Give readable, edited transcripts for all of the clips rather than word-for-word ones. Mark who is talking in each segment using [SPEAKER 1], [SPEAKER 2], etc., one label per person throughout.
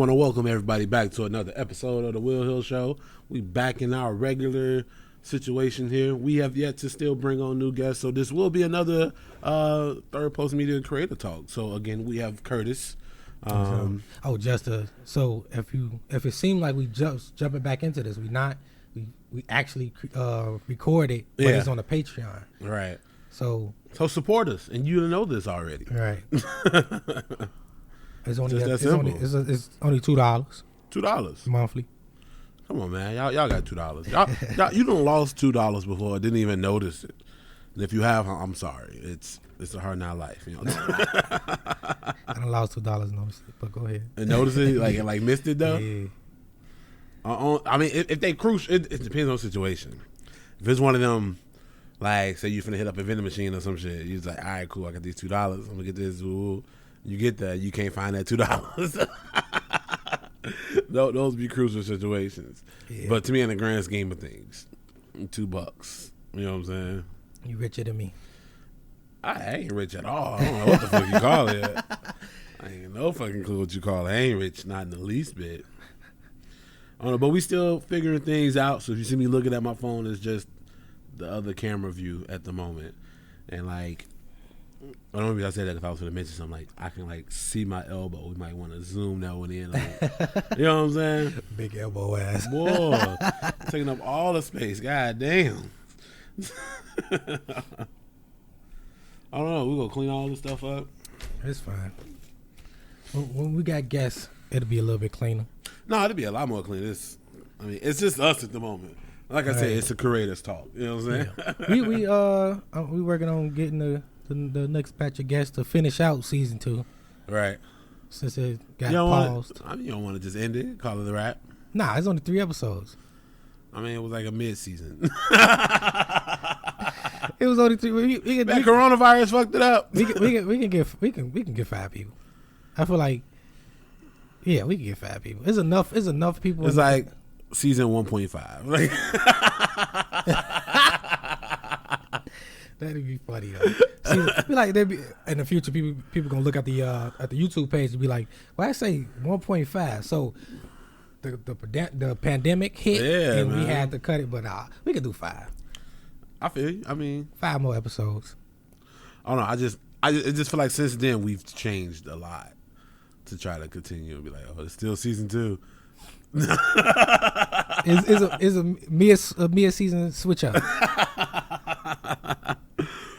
[SPEAKER 1] want to welcome everybody back to another episode of the Will Hill Show. We back in our regular situation here. We have yet to still bring on new guests, so this will be another third post media creator talk. So again, we have Curtis.
[SPEAKER 2] So if it seemed like we just jumping back into this, we actually recorded, but it's on the Patreon.
[SPEAKER 1] Right.
[SPEAKER 2] So
[SPEAKER 1] support us, and you know this already.
[SPEAKER 2] Right. It's only
[SPEAKER 1] Just that simple.
[SPEAKER 2] It's only $2.
[SPEAKER 1] $2
[SPEAKER 2] monthly.
[SPEAKER 1] Come on, man. Y'all got $2. Y'all you done lost $2 before. Didn't even notice it. And if you have, I'm sorry. It's a hard now life. You know what I'm saying?
[SPEAKER 2] I done lost $2 notice it, but go ahead.
[SPEAKER 1] And notice it, like missed it though.
[SPEAKER 2] Yeah.
[SPEAKER 1] I mean, if they crucial, it depends on the situation. If it's one of them, like say you finna hit up a vending machine or some shit, you're like, all right, cool. I got these $2. I'm gonna get this. Ooh. You get that, you can't find that $2. Those be crucial situations. Yeah. But to me, in the grand scheme of things, $2. You know what I'm saying?
[SPEAKER 2] You richer than me.
[SPEAKER 1] I ain't rich at all. I don't know what the fuck you call it. I ain't no fucking clue what you call it. I ain't rich, not in the least bit. I don't know, but we still figuring things out. So if you see me looking at my phone, it's just the other camera view at the moment. And like, I don't know if I said that because I was going to mention something. Like, I can like see my elbow. We might want to zoom that one in. You know what I'm saying?
[SPEAKER 2] Big elbow ass.
[SPEAKER 1] Boy, taking up all the space. God damn. I don't know. We're going to clean all this stuff up.
[SPEAKER 2] It's fine. When we got guests, it'll be a little bit cleaner.
[SPEAKER 1] No, it'll be a lot more clean. It's just us at the moment. Like I said, it's a creators talk. You know what I'm saying?
[SPEAKER 2] Yeah. We working on getting the next batch of guests to finish out season 2.
[SPEAKER 1] Right.
[SPEAKER 2] Since it got paused.
[SPEAKER 1] You don't want to just end it, call it a wrap?
[SPEAKER 2] Nah, it's only 3 episodes.
[SPEAKER 1] I mean, it was like a mid-season.
[SPEAKER 2] It was only 3.
[SPEAKER 1] That coronavirus fucked it up.
[SPEAKER 2] We can get 5 people. I feel like, yeah, we can get 5 people. It's enough people.
[SPEAKER 1] It's like season 1.5. Like
[SPEAKER 2] that'd be funny though. See, like in the future, people gonna look at the YouTube page and be like, "Well, I say 1.5." So the pandemic hit, and we had to cut it, but we could do 5.
[SPEAKER 1] I feel you. I mean,
[SPEAKER 2] 5 more episodes.
[SPEAKER 1] I don't know. I just feel like since then we've changed a lot to try to continue and be like, oh, it's still season 2.
[SPEAKER 2] Is a mid-season switch up.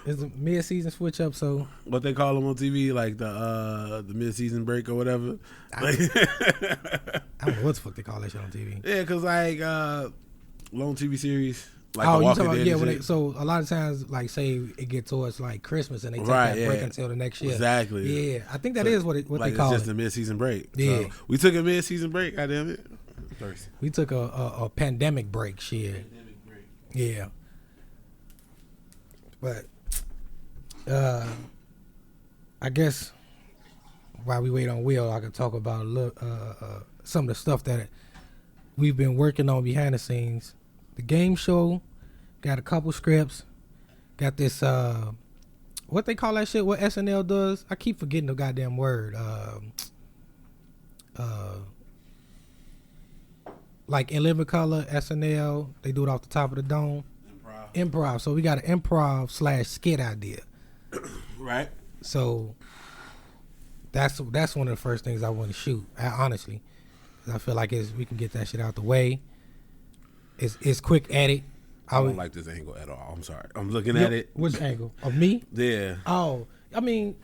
[SPEAKER 2] It's a mid-season switch up. So
[SPEAKER 1] what they call them on TV, like the mid-season break or whatever.
[SPEAKER 2] I don't know what the fuck they call that shit on TV.
[SPEAKER 1] Yeah, because like long TV series. Like
[SPEAKER 2] you talking about, so a lot of times, like say it get towards like Christmas and they take that break until the next year.
[SPEAKER 1] Exactly.
[SPEAKER 2] Yeah, I think that is what they call it.
[SPEAKER 1] It's just a mid-season break.
[SPEAKER 2] Yeah,
[SPEAKER 1] so we took a mid-season break. Goddamn it.
[SPEAKER 2] We took a pandemic break. Shit. Yeah. But I guess while we wait on Will, I can talk about some of the stuff that we've been working on behind the scenes. The game show got a couple scripts. Got this what they call that shit? What SNL does? I keep forgetting the goddamn word. Like in Living Color, SNL, they do it off the top of the dome. Improv. So we got an improv/skit idea.
[SPEAKER 1] Right.
[SPEAKER 2] So that's one of the first things I want to shoot. Honestly, I feel like we can get that shit out the way. It's quick edit.
[SPEAKER 1] I don't like this angle at all. I'm sorry. I'm looking at it.
[SPEAKER 2] Which angle? Of me?
[SPEAKER 1] Yeah.
[SPEAKER 2] Oh, I mean,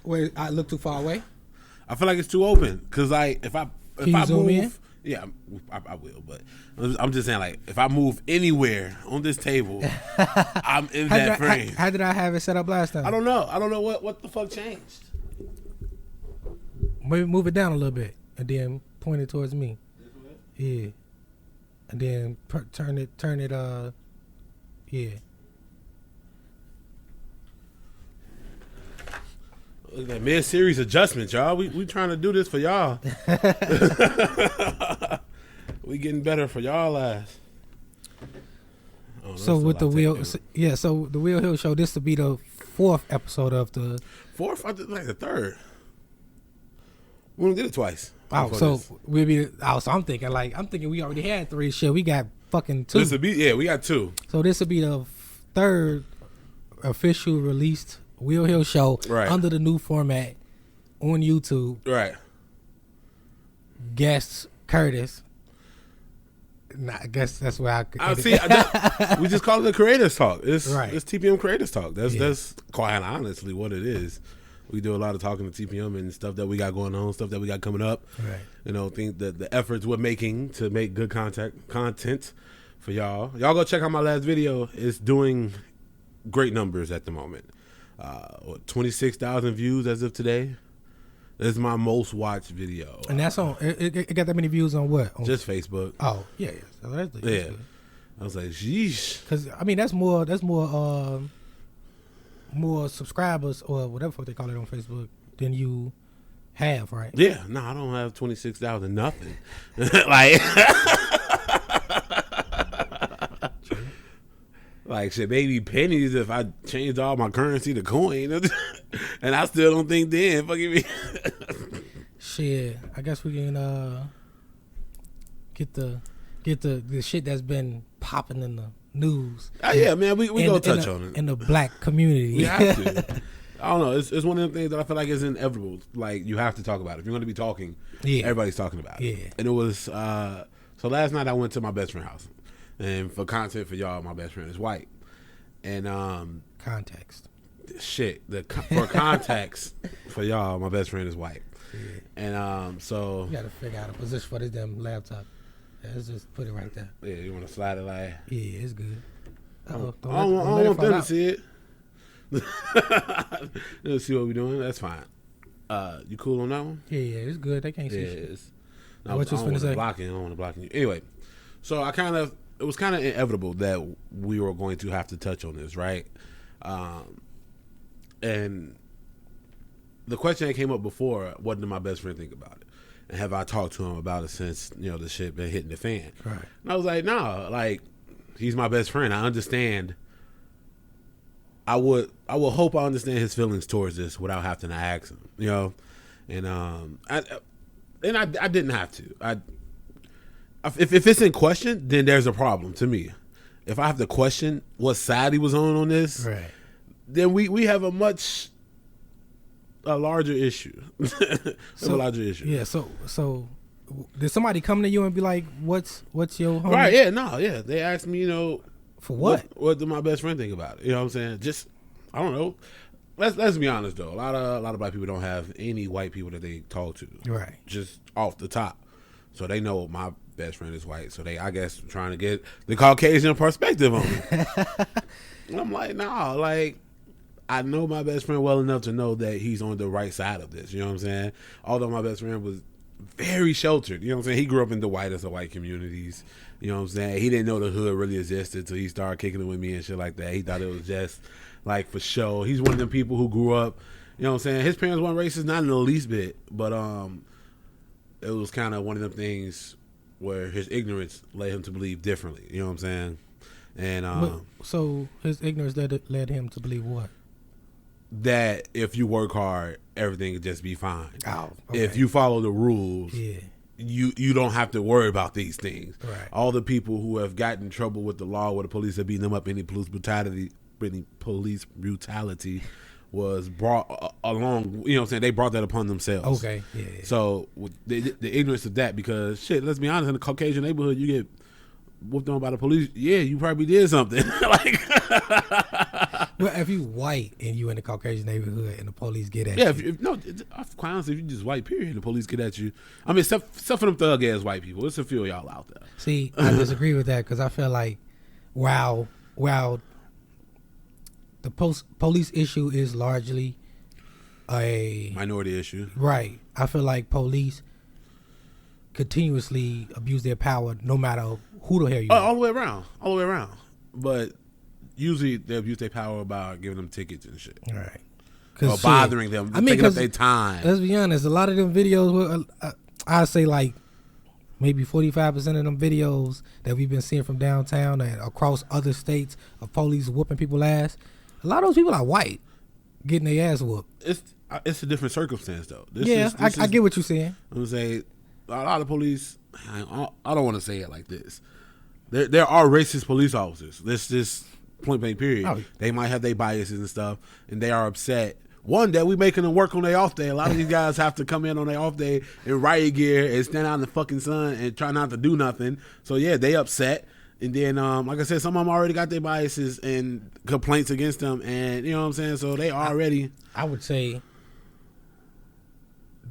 [SPEAKER 2] wait, I look too far away?
[SPEAKER 1] I feel like it's too open. Cause like if I
[SPEAKER 2] zoom
[SPEAKER 1] move,
[SPEAKER 2] in?
[SPEAKER 1] Yeah, I will. But I'm just saying, like if I move anywhere on this table, I'm in that frame.
[SPEAKER 2] How did I have it set up last time?
[SPEAKER 1] I don't know. I don't know what the fuck changed.
[SPEAKER 2] Maybe move it down a little bit and then point it towards me. This way? Yeah. And then turn it, yeah.
[SPEAKER 1] Look at that mid-series adjustment, y'all. We trying to do this for y'all. We getting better for y'all ass.
[SPEAKER 2] So with the so the Will Hill Show, this will be the 4th episode of the...
[SPEAKER 1] 4th? I did like the 3rd. We only did it twice.
[SPEAKER 2] Oh, so we'll be. Oh, so I'm thinking we already had 3. Shit, we got fucking 2.
[SPEAKER 1] We got 2.
[SPEAKER 2] So this will be the 3rd official released Will Hill show under the new format on YouTube.
[SPEAKER 1] Right.
[SPEAKER 2] Guest Curtis. Nah, I guess that's where I could.
[SPEAKER 1] See. We just call it the Creators Talk. It's TPM Creators Talk. That's quite honestly what it is. We do a lot of talking to TPM and stuff that we got going on, stuff that we got coming up.
[SPEAKER 2] Right.
[SPEAKER 1] You know, think that the efforts we're making to make good content for y'all. Y'all go check out my last video. It's doing great numbers at the moment. 26,000 views as of today. This is my most watched video.
[SPEAKER 2] And that's on. It got that many views on what? On
[SPEAKER 1] just Facebook.
[SPEAKER 2] Oh yeah. So that's good.
[SPEAKER 1] I was like, sheesh.
[SPEAKER 2] Because I mean, that's more subscribers or whatever fuck they call it on Facebook than you have, right?
[SPEAKER 1] Yeah. No, I don't have 26,000 nothing. Like shit, maybe pennies if I changed all my currency to coin, and I still don't think then. Fucking me.
[SPEAKER 2] Shit, I guess we can get the shit that's been popping in the news.
[SPEAKER 1] Yeah, man, we gonna touch on it
[SPEAKER 2] in the black community.
[SPEAKER 1] We have to. I don't know. It's one of the things that I feel like is inevitable. Like you have to talk about it. If you're going to be talking, everybody's talking about it.
[SPEAKER 2] Yeah.
[SPEAKER 1] And it was so last night I went to my best friend's house. And for content for y'all, my best friend is white. And
[SPEAKER 2] context.
[SPEAKER 1] Shit. For context for y'all, my best friend is white. Yeah. And so
[SPEAKER 2] you gotta figure out a position for this damn laptop. Let's just put it right there.
[SPEAKER 1] Yeah, you wanna slide it like
[SPEAKER 2] yeah, it's good.
[SPEAKER 1] I don't want them to see it. Let's see what we're doing. That's fine. You cool on that one?
[SPEAKER 2] Yeah, it's good. They can't see shit.
[SPEAKER 1] No, what you was finna say? I don't want to block you. Anyway, so it was kind of inevitable that we were going to have to touch on this, right? And the question that came up before, what did my best friend think about it? And have I talked to him about it since, the shit been hitting the fan?
[SPEAKER 2] Right.
[SPEAKER 1] And I was like, no, like, he's my best friend. I understand. I would hope I understand his feelings towards this without having to ask him, And I didn't have to. If it's in question, then there's a problem to me. If I have to question what side he was on this,
[SPEAKER 2] right,
[SPEAKER 1] then we have a larger issue. A larger issue.
[SPEAKER 2] Yeah. So did somebody come to you and be like, "What's your homie?"
[SPEAKER 1] Right? Yeah. No. Yeah. They asked me,
[SPEAKER 2] for what?
[SPEAKER 1] What did my best friend think about it? You know what I'm saying? Just I don't know. Let's be honest though. A lot of black people don't have any white people that they talk to.
[SPEAKER 2] Right.
[SPEAKER 1] Just off the top, so they know my best friend is white. So they, I guess, trying to get the Caucasian perspective on it. And I'm like, nah, like I know my best friend well enough to know that he's on the right side of this. You know what I'm saying? Although my best friend was very sheltered. You know what I'm saying? He grew up in the whitest of white communities. You know what I'm saying? He didn't know the hood really existed until he started kicking it with me and shit like that. He thought it was just like for show. He's one of them people who grew up, you know what I'm saying? His parents weren't racist, not in the least bit, but it was kind of one of them things where his ignorance led him to believe differently. You know what I'm saying? And
[SPEAKER 2] so his ignorance led him to believe what?
[SPEAKER 1] That if you work hard, everything will just be fine.
[SPEAKER 2] Oh, okay.
[SPEAKER 1] If you follow the rules,
[SPEAKER 2] yeah,
[SPEAKER 1] you don't have to worry about these things.
[SPEAKER 2] Right.
[SPEAKER 1] All the people who have gotten in trouble with the law, where the police have beaten them up, any police brutality was brought along. You know what I'm saying? They brought that upon themselves.
[SPEAKER 2] Okay. Yeah.
[SPEAKER 1] So the ignorance of that, because shit, let's be honest, in the Caucasian neighborhood, you get whooped on by the police. Yeah, you probably did something. Like,
[SPEAKER 2] well, if you white and you in the Caucasian neighborhood and the police get at
[SPEAKER 1] you, quite honestly, if you just white, period, the police get at you. I mean, except for them thug ass white people, it's a few of y'all out there.
[SPEAKER 2] See, I disagree with that because I feel like while the police issue is largely a
[SPEAKER 1] minority issue,
[SPEAKER 2] right? I feel like police continuously abuse their power, no matter who the hell you are.
[SPEAKER 1] All the way around. But usually they abuse their power by giving them tickets and shit,
[SPEAKER 2] right?
[SPEAKER 1] Or bothering them, taking up their time.
[SPEAKER 2] Let's be honest, a lot of them videos, I say like maybe 45% of them videos that we've been seeing from downtown and across other states of police whooping people's ass. A lot of those people are white, getting their ass whooped.
[SPEAKER 1] It's a different circumstance though.
[SPEAKER 2] I get what you're saying.
[SPEAKER 1] I'm gonna say a lot of police. I don't want to say it like this. There are racist police officers. This just point blank period. Oh. They might have their biases and stuff, and they are upset. One, that we making them work on their off day. A lot of these guys have to come in on their off day in riot gear and stand out in the fucking sun and try not to do nothing. So yeah, they upset. And then, like I said, some of them already got their biases and complaints against them, and you know what I'm saying. So they already.
[SPEAKER 2] I would say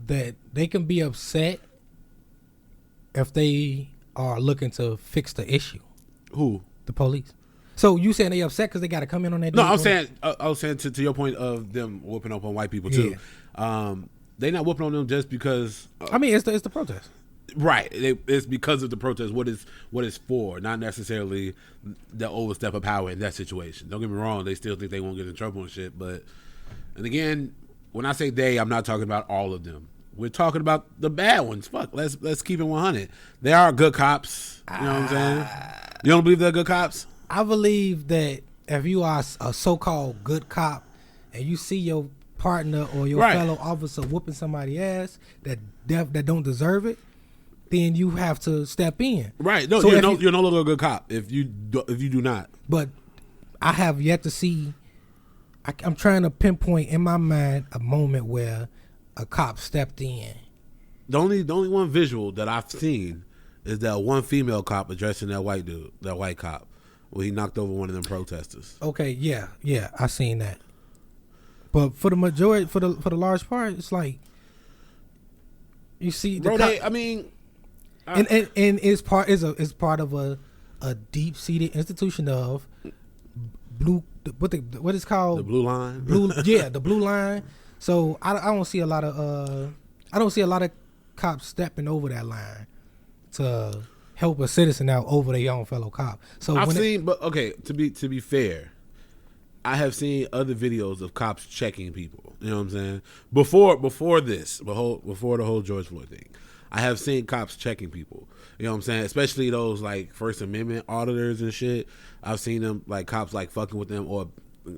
[SPEAKER 2] that they can be upset if they are looking to fix the issue.
[SPEAKER 1] Who?
[SPEAKER 2] The police. So you saying they upset because they got to come in on that?
[SPEAKER 1] No, I'm saying I was saying to your point of them whooping up on white people too. Yeah. They not whooping on them just because.
[SPEAKER 2] I mean, it's the protest.
[SPEAKER 1] Right, it's because of the protest. What is for, not necessarily the overstep of power in that situation. Don't get me wrong; they still think they won't get in trouble and shit. But, and again, when I say they, I'm not talking about all of them. We're talking about the bad ones. Fuck, let's keep it 100. There are good cops. You know what I'm saying? You don't believe they're good cops? I
[SPEAKER 2] believe that if you are a so-called good cop and you see your partner or your fellow officer whooping somebody's ass that don't deserve it, then you have to step in.
[SPEAKER 1] Right. No, so you're no longer a good cop if you do not.
[SPEAKER 2] But I have yet to see. I'm trying to pinpoint in my mind a moment where a cop stepped in.
[SPEAKER 1] The only one visual that I've seen is that one female cop addressing that white cop, where he knocked over one of them protesters.
[SPEAKER 2] Okay, yeah, I seen that. But for the majority, for the large part, it's like you see the and it's part of a deep seated institution of blue. What is called
[SPEAKER 1] the blue line?
[SPEAKER 2] The blue line. So I don't see a lot of cops stepping over that line to help a citizen out over their own fellow cop. So
[SPEAKER 1] to be fair, I have seen other videos of cops checking people. You know what I'm saying? Before the whole George Floyd thing, I have seen cops checking people. You know what I'm saying? Especially those like First Amendment auditors and shit. I've seen them like cops like fucking with them, or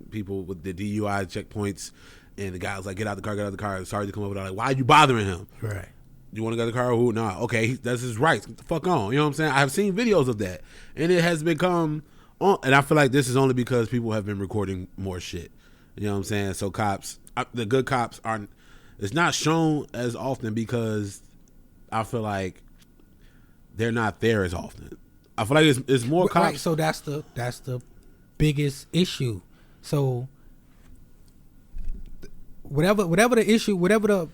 [SPEAKER 1] people with the DUI checkpoints. And the guy was like, get out the car. Sorry to come over there. Like, why are you bothering him?
[SPEAKER 2] Right.
[SPEAKER 1] You want to go to the car? Who? Nah. Okay, that's his rights. Get the fuck on. You know what I'm saying? I've seen videos of that. And it has become, and I feel like this is only because people have been recording more shit. You know what I'm saying? So cops, the good cops aren't, it's not shown as often because I feel like they're not there as often. I feel like it's more cops. Right,
[SPEAKER 2] so that's the biggest issue. So whatever the issue, whatever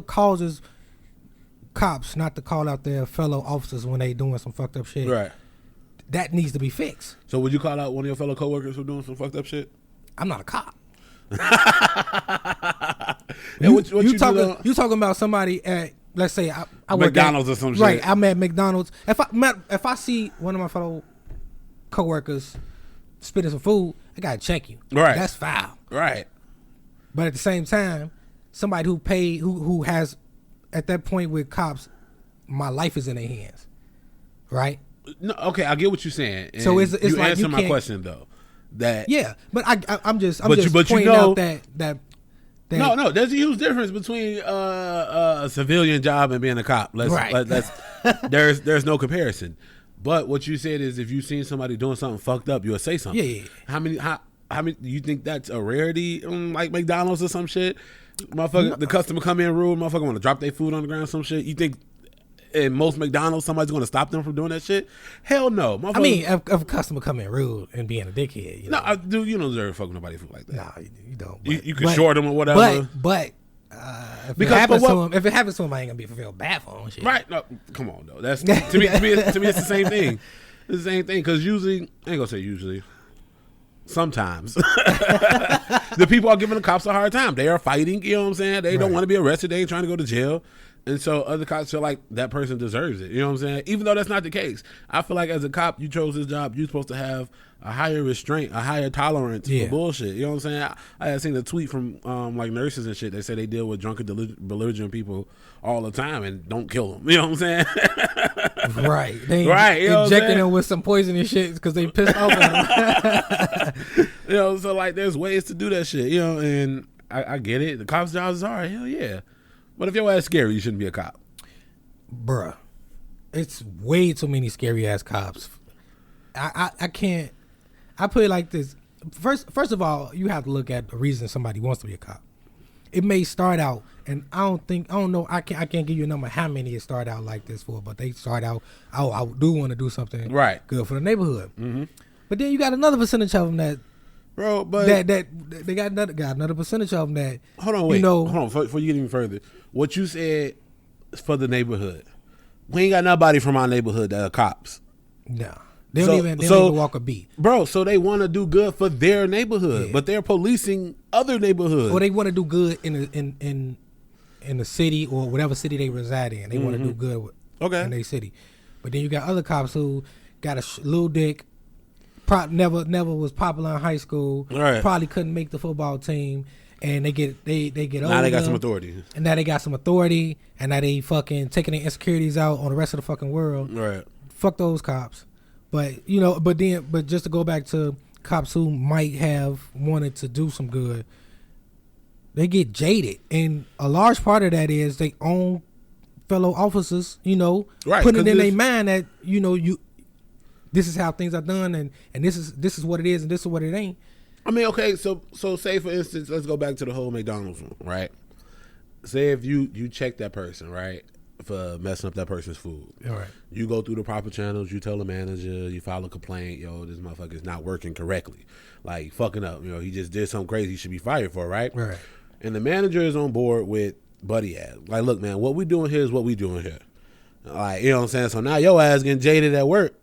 [SPEAKER 2] causes cops not to call out their fellow officers when they doing some fucked up shit,
[SPEAKER 1] right?
[SPEAKER 2] That needs to be fixed.
[SPEAKER 1] So would you call out one of your fellow coworkers for doing some fucked up shit?
[SPEAKER 2] I'm not a cop.
[SPEAKER 1] You
[SPEAKER 2] talking about somebody at, let's say I work
[SPEAKER 1] McDonald's or some shit.
[SPEAKER 2] Right, I'm at McDonald's. If I see one of my fellow coworkers spitting some food, I gotta check you.
[SPEAKER 1] Right,
[SPEAKER 2] that's foul.
[SPEAKER 1] Right.
[SPEAKER 2] But at the same time, somebody who has, at that point with cops, my life is in their hands, right?
[SPEAKER 1] No, okay, I get what you're saying. And
[SPEAKER 2] so it's
[SPEAKER 1] you
[SPEAKER 2] like
[SPEAKER 1] answer my question though. That
[SPEAKER 2] but I'm just pointing out that.
[SPEAKER 1] No, there's a huge difference between a civilian job and being a cop. There's no comparison. But what you said is, if you've seen somebody doing something fucked up, you'll say something.
[SPEAKER 2] Yeah.
[SPEAKER 1] How many? You think that's a rarity? Like McDonald's or some shit? Motherfucker, the customer come in rude. Motherfucker want to drop their food on the ground, some shit. You think in most McDonald's somebody's going to stop them from doing that shit? Hell no.
[SPEAKER 2] I mean, if a customer come in rude and being a dickhead,
[SPEAKER 1] you don't deserve to fuck with nobody food like that.
[SPEAKER 2] No, you don't.
[SPEAKER 1] You can short them or whatever.
[SPEAKER 2] But if it happens to him, I ain't gonna feel bad for him. Shit.
[SPEAKER 1] Right? No, come on though. That's to me. It's the same thing. It's the same thing because usually, I ain't gonna say usually. Sometimes the people are giving the cops a hard time. They are fighting. You know what I'm saying? They don't want to be arrested. They ain't trying to go to jail. And so other cops feel like that person deserves it. You know what I'm saying? Even though that's not the case. I feel like as a cop, you chose this job, you're supposed to have a higher restraint, a higher tolerance for bullshit. You know what I'm saying? I had seen a tweet from like nurses and shit. They say they deal with drunken, belligerent people all the time and don't kill them. You know what I'm saying?
[SPEAKER 2] Right. They injecting them with some poisonous shit because they pissed off at them.
[SPEAKER 1] You know, so like there's ways to do that shit, you know, and I get it. The cop's job is hard. Hell yeah. But if your ass scary, you shouldn't be a cop.
[SPEAKER 2] bruh, it's way too many scary ass cops. I can't. I put it like this. First of all, you have to look at the reason somebody wants to be a cop. It may start out, and I don't know. I can't give you a number how many it start out like this for, but they start out. Oh, I do want to do something good for the neighborhood. Mm-hmm. But then you got another percentage of them that,
[SPEAKER 1] bro. But
[SPEAKER 2] that they got another percentage of them that.
[SPEAKER 1] Hold on, wait. Hold on, before you get even further. What you said is for the neighborhood. We ain't got nobody from our neighborhood that are cops.
[SPEAKER 2] No. They don't even walk a beat.
[SPEAKER 1] Bro, so they want to do good for their neighborhood, but they're policing other neighborhoods.
[SPEAKER 2] Or they want to do good in the city or whatever city they reside in. They want to do good in their city. But then you got other cops who got a little dick, never was popular in high school, probably couldn't make the football team, and they get older.
[SPEAKER 1] Now they got some authority.
[SPEAKER 2] And now they got some authority, and now they fucking taking their insecurities out on the rest of the fucking world.
[SPEAKER 1] Right.
[SPEAKER 2] Fuck those cops. But but just to go back to cops who might have wanted to do some good, they get jaded, and a large part of that is they own fellow officers. Putting it in their mind that this is how things are done, and this is what it is, and this is what it ain't.
[SPEAKER 1] I mean, okay, so say for instance, let's go back to the whole McDonald's one, right? Say if you check that person, right, for messing up that person's food.
[SPEAKER 2] All right.
[SPEAKER 1] You go through the proper channels, you tell the manager, you file a complaint, this motherfucker is not working correctly. Like, fucking up. He just did something crazy he should be fired for, right?
[SPEAKER 2] Right.
[SPEAKER 1] And the manager is on board with buddy ass. Like, look, man, what we doing here is what we doing here. Like, you know what I'm saying? So now your ass getting jaded at work.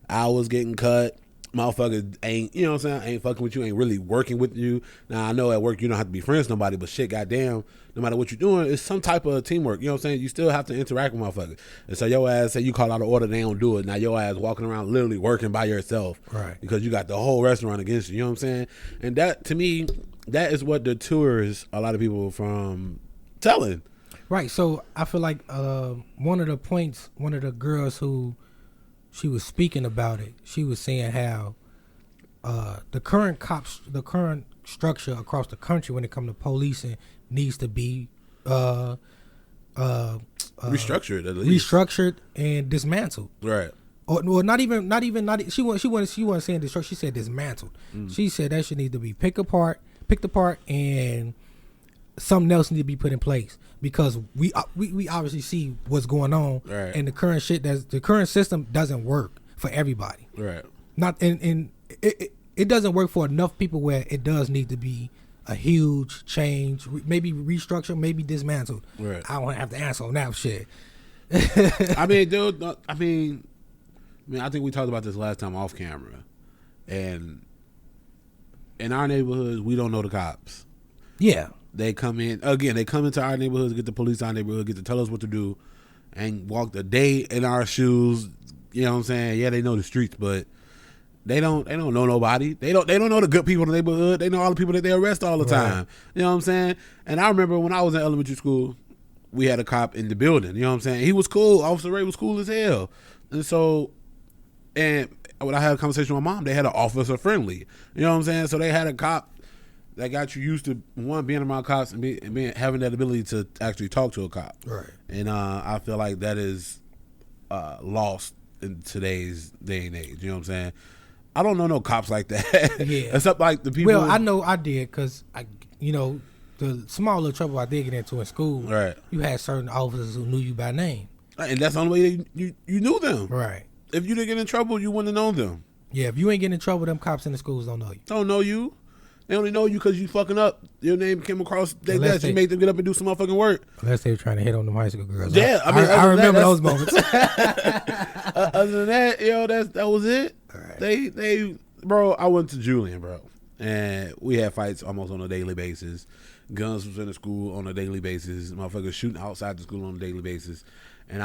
[SPEAKER 1] Hours getting cut. Motherfucker ain't, you know what I'm saying, ain't fucking with you, ain't really working with you. Now, I know at work you don't have to be friends with nobody, but shit, goddamn, no matter what you're doing, it's some type of teamwork. You know what I'm saying? You still have to interact with motherfuckers. And so your ass, say you call out an order, they don't do it. Now your ass walking around literally working by yourself.
[SPEAKER 2] Right.
[SPEAKER 1] Because you got the whole restaurant against you. You know what I'm saying? And that, to me, that is what deters a lot of people from telling.
[SPEAKER 2] Right. So I feel like one of the girls who she was speaking about it, she was saying how the current structure across the country when it comes to policing needs to be restructured and dismantled.
[SPEAKER 1] Right.
[SPEAKER 2] Or not even she wasn't saying destroyed, she said dismantled. She said that shit need to be picked apart and something else need to be put in place, because we obviously see what's going on,
[SPEAKER 1] right,
[SPEAKER 2] and the current system doesn't work for everybody.
[SPEAKER 1] Right.
[SPEAKER 2] Not and it doesn't work for enough people where it does need to be a huge change, maybe restructure, maybe dismantled.
[SPEAKER 1] Right.
[SPEAKER 2] I don't have to answer on that shit.
[SPEAKER 1] I mean, dude. I think we talked about this last time off camera, and in our neighborhoods, we don't know the cops.
[SPEAKER 2] Yeah.
[SPEAKER 1] They come into our neighborhoods, get the police in our neighborhood, get to tell us what to do, and walk the day in our shoes. You know what I'm saying? Yeah, they know the streets, but they don't know nobody. They don't know the good people in the neighborhood. They know all the people that they arrest all the time.
[SPEAKER 2] Right.
[SPEAKER 1] You know what I'm saying? And I remember when I was in elementary school, we had a cop in the building. You know what I'm saying? He was cool. Officer Ray was cool as hell. And so, and when I had a conversation with my mom, they had an officer friendly. You know what I'm saying? So they had a cop that got you used to, one, being around cops and having that ability to actually talk to a cop.
[SPEAKER 2] Right.
[SPEAKER 1] And I feel like that is lost in today's day and age. You know what I'm saying? I don't know no cops like that.
[SPEAKER 2] Yeah.
[SPEAKER 1] Except like the people.
[SPEAKER 2] Well, I know I did, because the small little trouble I did get into in school.
[SPEAKER 1] Right.
[SPEAKER 2] You had certain officers who knew you by name.
[SPEAKER 1] And that's the only way you knew them.
[SPEAKER 2] Right.
[SPEAKER 1] If you didn't get in trouble, you wouldn't have known them.
[SPEAKER 2] Yeah, if you ain't getting in trouble, them cops in the schools don't know you.
[SPEAKER 1] Don't know you. They only know you because you fucking up. Your name came across their desk. You made them get up and do some motherfucking work.
[SPEAKER 2] Unless they were trying to hit on them high school girls.
[SPEAKER 1] Yeah,
[SPEAKER 2] I remember those moments.
[SPEAKER 1] Other than that, that was it.
[SPEAKER 2] Right.
[SPEAKER 1] They, bro, I went to Julian, bro, and we had fights almost on a daily basis. Guns was in the school on a daily basis. Motherfuckers shooting outside the school on a daily basis. And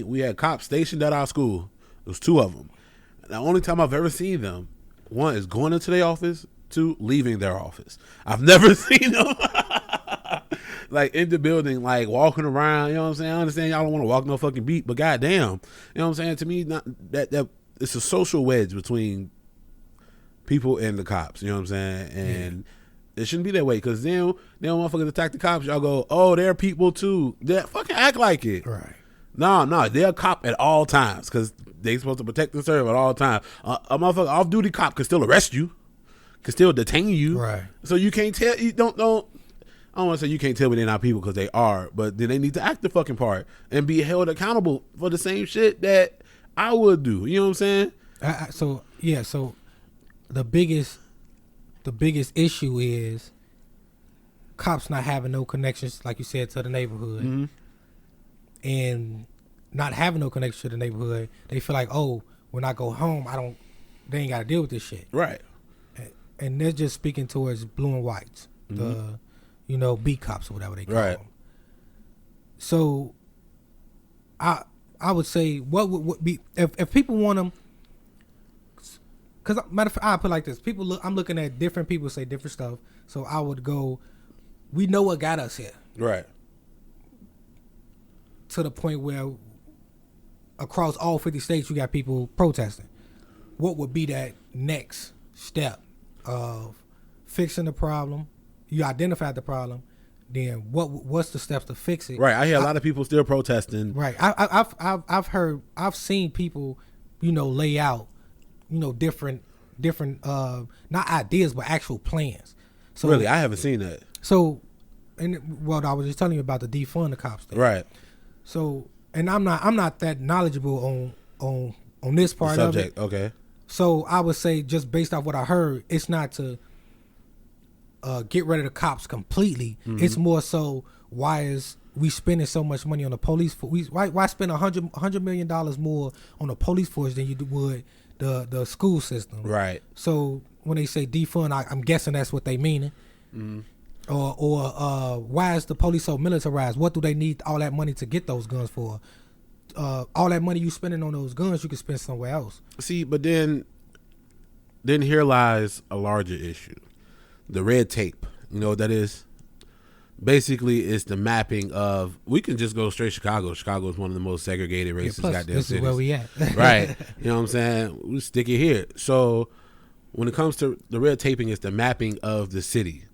[SPEAKER 1] we had cops stationed at our school. There was 2 of them. The only time I've ever seen them, 1 is going into their office, 2, leaving their office. I've never seen them like in the building, like walking around. You know what I'm saying? I understand y'all don't want to walk no fucking beat, but goddamn, you know what I'm saying? To me, not that it's a social wedge between people and the cops. You know what I'm saying? And it shouldn't be that way, because then motherfuckers attack the cops. Y'all go, oh, they're people too. That fucking act like it.
[SPEAKER 2] Right.
[SPEAKER 1] No, they're a cop at all times because they supposed to protect and serve at all times. A motherfucker off-duty cop can still arrest you, can still detain you.
[SPEAKER 2] Right.
[SPEAKER 1] So you can't tell, I don't want to say you can't tell me they're not people because they are, but then they need to act the fucking part and be held accountable for the same shit that I would do. You know what I'm saying?
[SPEAKER 2] So the biggest issue is cops not having no connections, like you said, to the neighborhood.
[SPEAKER 1] Mm-hmm.
[SPEAKER 2] And not having no connection to the neighborhood, they feel like, oh, when I go home, they ain't got to deal with this shit.
[SPEAKER 1] Right.
[SPEAKER 2] And they're just speaking towards blue and whites, the beat cops or whatever they call them. So I would say what would be if people want them. Because matter of fact, I put it like this: I'm looking at different people say different stuff. So I would go, we know what got us here,
[SPEAKER 1] right?
[SPEAKER 2] To the point where across all 50 states, you got people protesting. What would be that next step of fixing the problem? You identified the problem. Then what's the steps to fix it?
[SPEAKER 1] Right. I hear a lot of people still protesting.
[SPEAKER 2] Right. I've seen people, lay out, different not ideas but actual plans. So
[SPEAKER 1] really, I haven't seen that.
[SPEAKER 2] So, I was just telling you about the defund the cops thing.
[SPEAKER 1] Right.
[SPEAKER 2] So, and I'm not that knowledgeable on this part
[SPEAKER 1] the subject,
[SPEAKER 2] of it.
[SPEAKER 1] Okay.
[SPEAKER 2] So I would say, just based off what I heard, it's not to get rid of the cops completely. Mm-hmm. It's more so, why is we spending so much money on the police force? Why spend $100 million more on the police force than you would the school system?
[SPEAKER 1] Right.
[SPEAKER 2] So when they say defund, I'm guessing that's what they mean. Mm-hmm. Or why is the police so militarized? What do they need all that money to get those guns for? All that money you spending on those guns, you could spend somewhere else.
[SPEAKER 1] See, but then here lies a larger issue. The red tape. You know what that is? Basically, it's the mapping of, we can just go straight Chicago. Chicago is one of the most segregated racist goddamn cities.
[SPEAKER 2] This is where we at.
[SPEAKER 1] Right. You know what I'm saying? We stick it here. So when it comes to the red taping, it's the mapping of the city.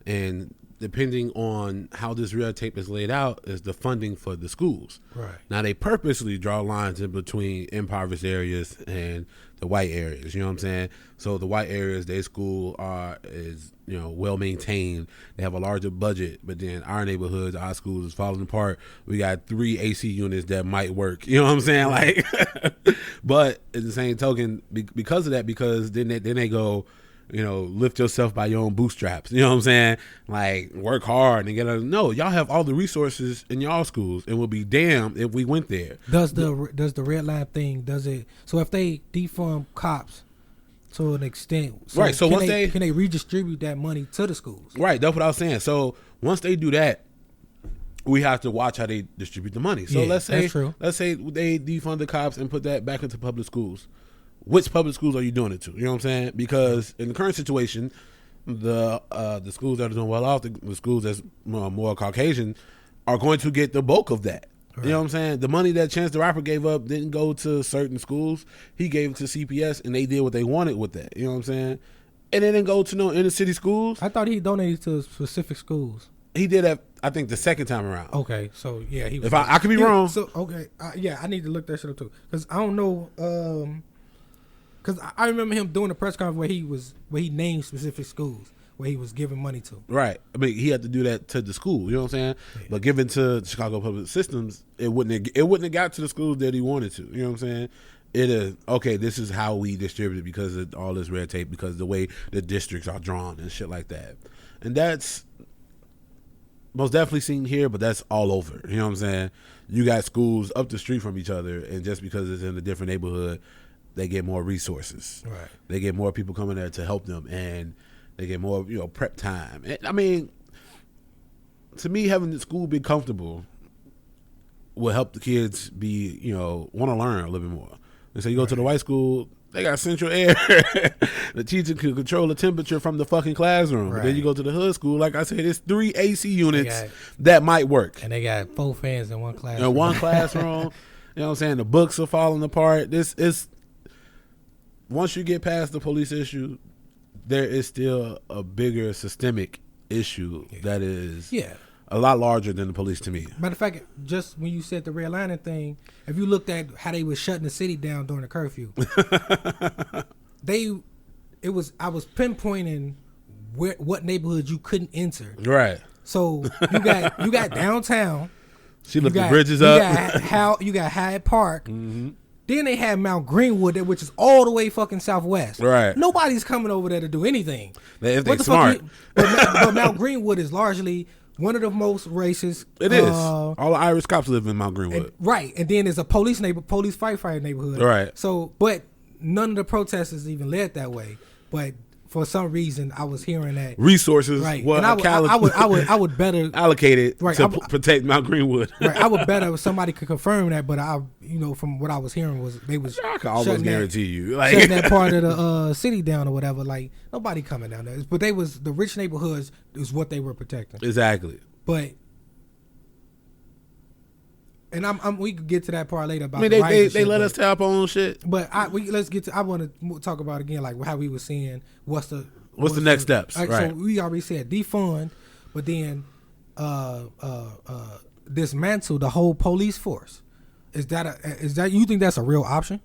[SPEAKER 1] And depending on how this red tape is laid out is the funding for the schools. Right. Now, they purposely draw lines in between impoverished areas and the white areas. You know what I'm saying? So the white areas, their school is well maintained. They have a larger budget, but then our neighborhoods, our schools is falling apart. We got 3 AC units that might work. You know what I'm saying? Like, but at the same token, because of that, because then they go, lift yourself by your own bootstraps. You know what I'm saying? Like, work hard and no, y'all have all the resources in y'all schools, and we'll be damned if we went there.
[SPEAKER 2] Does the red line thing, does it, so if they defund cops to an extent, so
[SPEAKER 1] right? So
[SPEAKER 2] can they redistribute that money to the schools? Right,
[SPEAKER 1] that's what I was saying. So once they do that, we have to watch how they distribute the money. So let's say they defund the cops and put that back into public schools. Which public schools are you doing it to? You know what I'm saying? Because in the current situation, the schools that are doing well off, the schools that's more Caucasian, are going to get the bulk of that. Right. You know what I'm saying? The money that Chance the Rapper gave up didn't go to certain schools. He gave it to CPS, and they did what they wanted with that. You know what I'm saying? And it didn't go to no inner city schools.
[SPEAKER 2] I thought he donated to specific schools.
[SPEAKER 1] He did that, I think, the second time around.
[SPEAKER 2] Okay, so yeah, he was.
[SPEAKER 1] If I could be wrong.
[SPEAKER 2] So okay, I need to look that shit up too, because I don't know. Because I remember him doing a press conference where he named specific schools where he was giving money to. Right.
[SPEAKER 1] I mean, he had to do that to the school. You know what I'm saying? Yeah. But given to the Chicago Public Systems, it wouldn't have got to the schools that he wanted to. You know what I'm saying? It is okay. This is how we distribute it because of all this red tape, because of the way the districts are drawn and shit like that. And that's most definitely seen here, but that's all over. You know what I'm saying? You got schools up the street from each other, and just because it's in a different neighborhood, they get more resources. Right. They get more people coming there to help them, and they get more, prep time. And, I mean, to me, having the school be comfortable will help the kids be, want to learn a little bit more. And so you go to the white school, they got central air. The teacher can control the temperature from the fucking classroom. Right. Then you go to the hood school, like I said, it's 3 AC units that might work.
[SPEAKER 2] And they got 4 fans in one classroom.
[SPEAKER 1] In one classroom. You know what I'm saying? The books are falling apart. This is, once you get past the police issue, there is still a bigger systemic issue that is a lot larger than the police to me.
[SPEAKER 2] Matter of fact, just when you said the red lining thing, if you looked at how they was shutting the city down during the curfew, I was pinpointing what neighborhoods you couldn't enter.
[SPEAKER 1] Right.
[SPEAKER 2] So you got downtown.
[SPEAKER 1] She looked the bridges up.
[SPEAKER 2] You got Hyde Park.
[SPEAKER 1] Mm-hmm.
[SPEAKER 2] Then they had Mount Greenwood, which is all the way fucking southwest.
[SPEAKER 1] Right.
[SPEAKER 2] Nobody's coming over there to do anything.
[SPEAKER 1] If they're smart.
[SPEAKER 2] But Mount Greenwood is largely one of the most racist.
[SPEAKER 1] It is. All the Irish cops live in Mount Greenwood.
[SPEAKER 2] Right. And then there's a police firefighter neighborhood.
[SPEAKER 1] Right.
[SPEAKER 2] So, but none of the protesters even led that way. But for some reason, I was hearing that
[SPEAKER 1] resources
[SPEAKER 2] right.
[SPEAKER 1] were
[SPEAKER 2] and I would better
[SPEAKER 1] allocated to protect Mount Greenwood.
[SPEAKER 2] Right. I would better if somebody could confirm that, but from what I was hearing was they was
[SPEAKER 1] I can almost guarantee you
[SPEAKER 2] shutting that part of the city down or whatever. Like nobody coming down there, but the rich neighborhoods is what they were protecting.
[SPEAKER 1] Exactly.
[SPEAKER 2] But. And we could get to that part later about.
[SPEAKER 1] I mean, they let us tap on shit.
[SPEAKER 2] But I want to talk about again like how we were seeing what's the
[SPEAKER 1] next steps.
[SPEAKER 2] Right. So we already said defund, but then dismantle the whole police force. Is that you think that's a real option?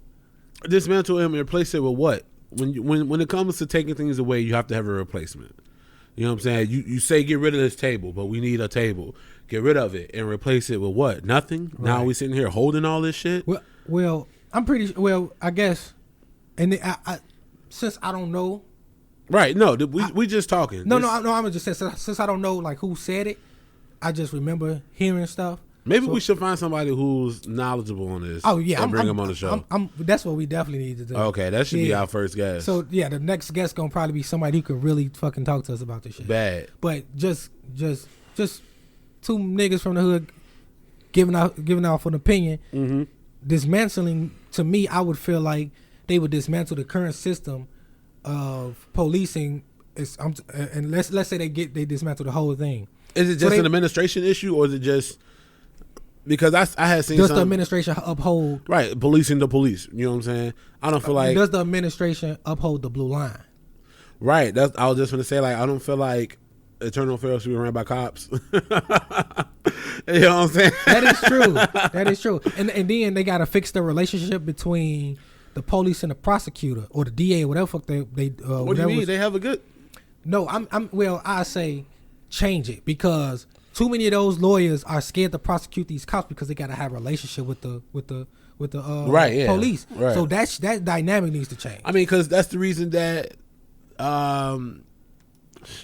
[SPEAKER 1] Dismantle him and replace it with what? When it comes to taking things away, you have to have a replacement. You know what I'm saying? You say get rid of this table, but we need a table. Get rid of it and replace it with what? Nothing. Right. Now we sitting here holding all this shit.
[SPEAKER 2] Well, I'm pretty. Well, I guess, and since I don't know.
[SPEAKER 1] Right. No, we just talking.
[SPEAKER 2] No. I'm just saying since I don't know like who said it, I just remember hearing stuff.
[SPEAKER 1] Maybe we should find somebody who's knowledgeable on this.
[SPEAKER 2] Oh yeah,
[SPEAKER 1] and bring them on the show.
[SPEAKER 2] That's what we definitely need to do.
[SPEAKER 1] Okay, that should be our first guest.
[SPEAKER 2] So yeah, the next guest gonna probably be somebody who can really fucking talk to us about this shit.
[SPEAKER 1] Bad,
[SPEAKER 2] but just two niggas from the hood giving off an opinion.
[SPEAKER 1] Mm-hmm.
[SPEAKER 2] Dismantling to me, I would feel like they would dismantle the current system of policing. And let's say they dismantle the whole thing.
[SPEAKER 1] Is it just an administration issue, or is it just? Because I had seen
[SPEAKER 2] does the administration uphold
[SPEAKER 1] policing the police? You know what I'm saying? I don't feel like
[SPEAKER 2] does the administration uphold the blue line?
[SPEAKER 1] Right. I was just gonna say I don't feel like Eternal Affairs should be ran by cops. You know what I'm saying?
[SPEAKER 2] That is true. And then they gotta fix the relationship between the police and the prosecutor or the DA or whatever fuck they.
[SPEAKER 1] What do you mean? They have a good.
[SPEAKER 2] No, I say change it because. Too many of those lawyers are scared to prosecute these cops because they got to have a relationship with the police.
[SPEAKER 1] Right.
[SPEAKER 2] So that dynamic needs to change.
[SPEAKER 1] I mean, because that's the reason that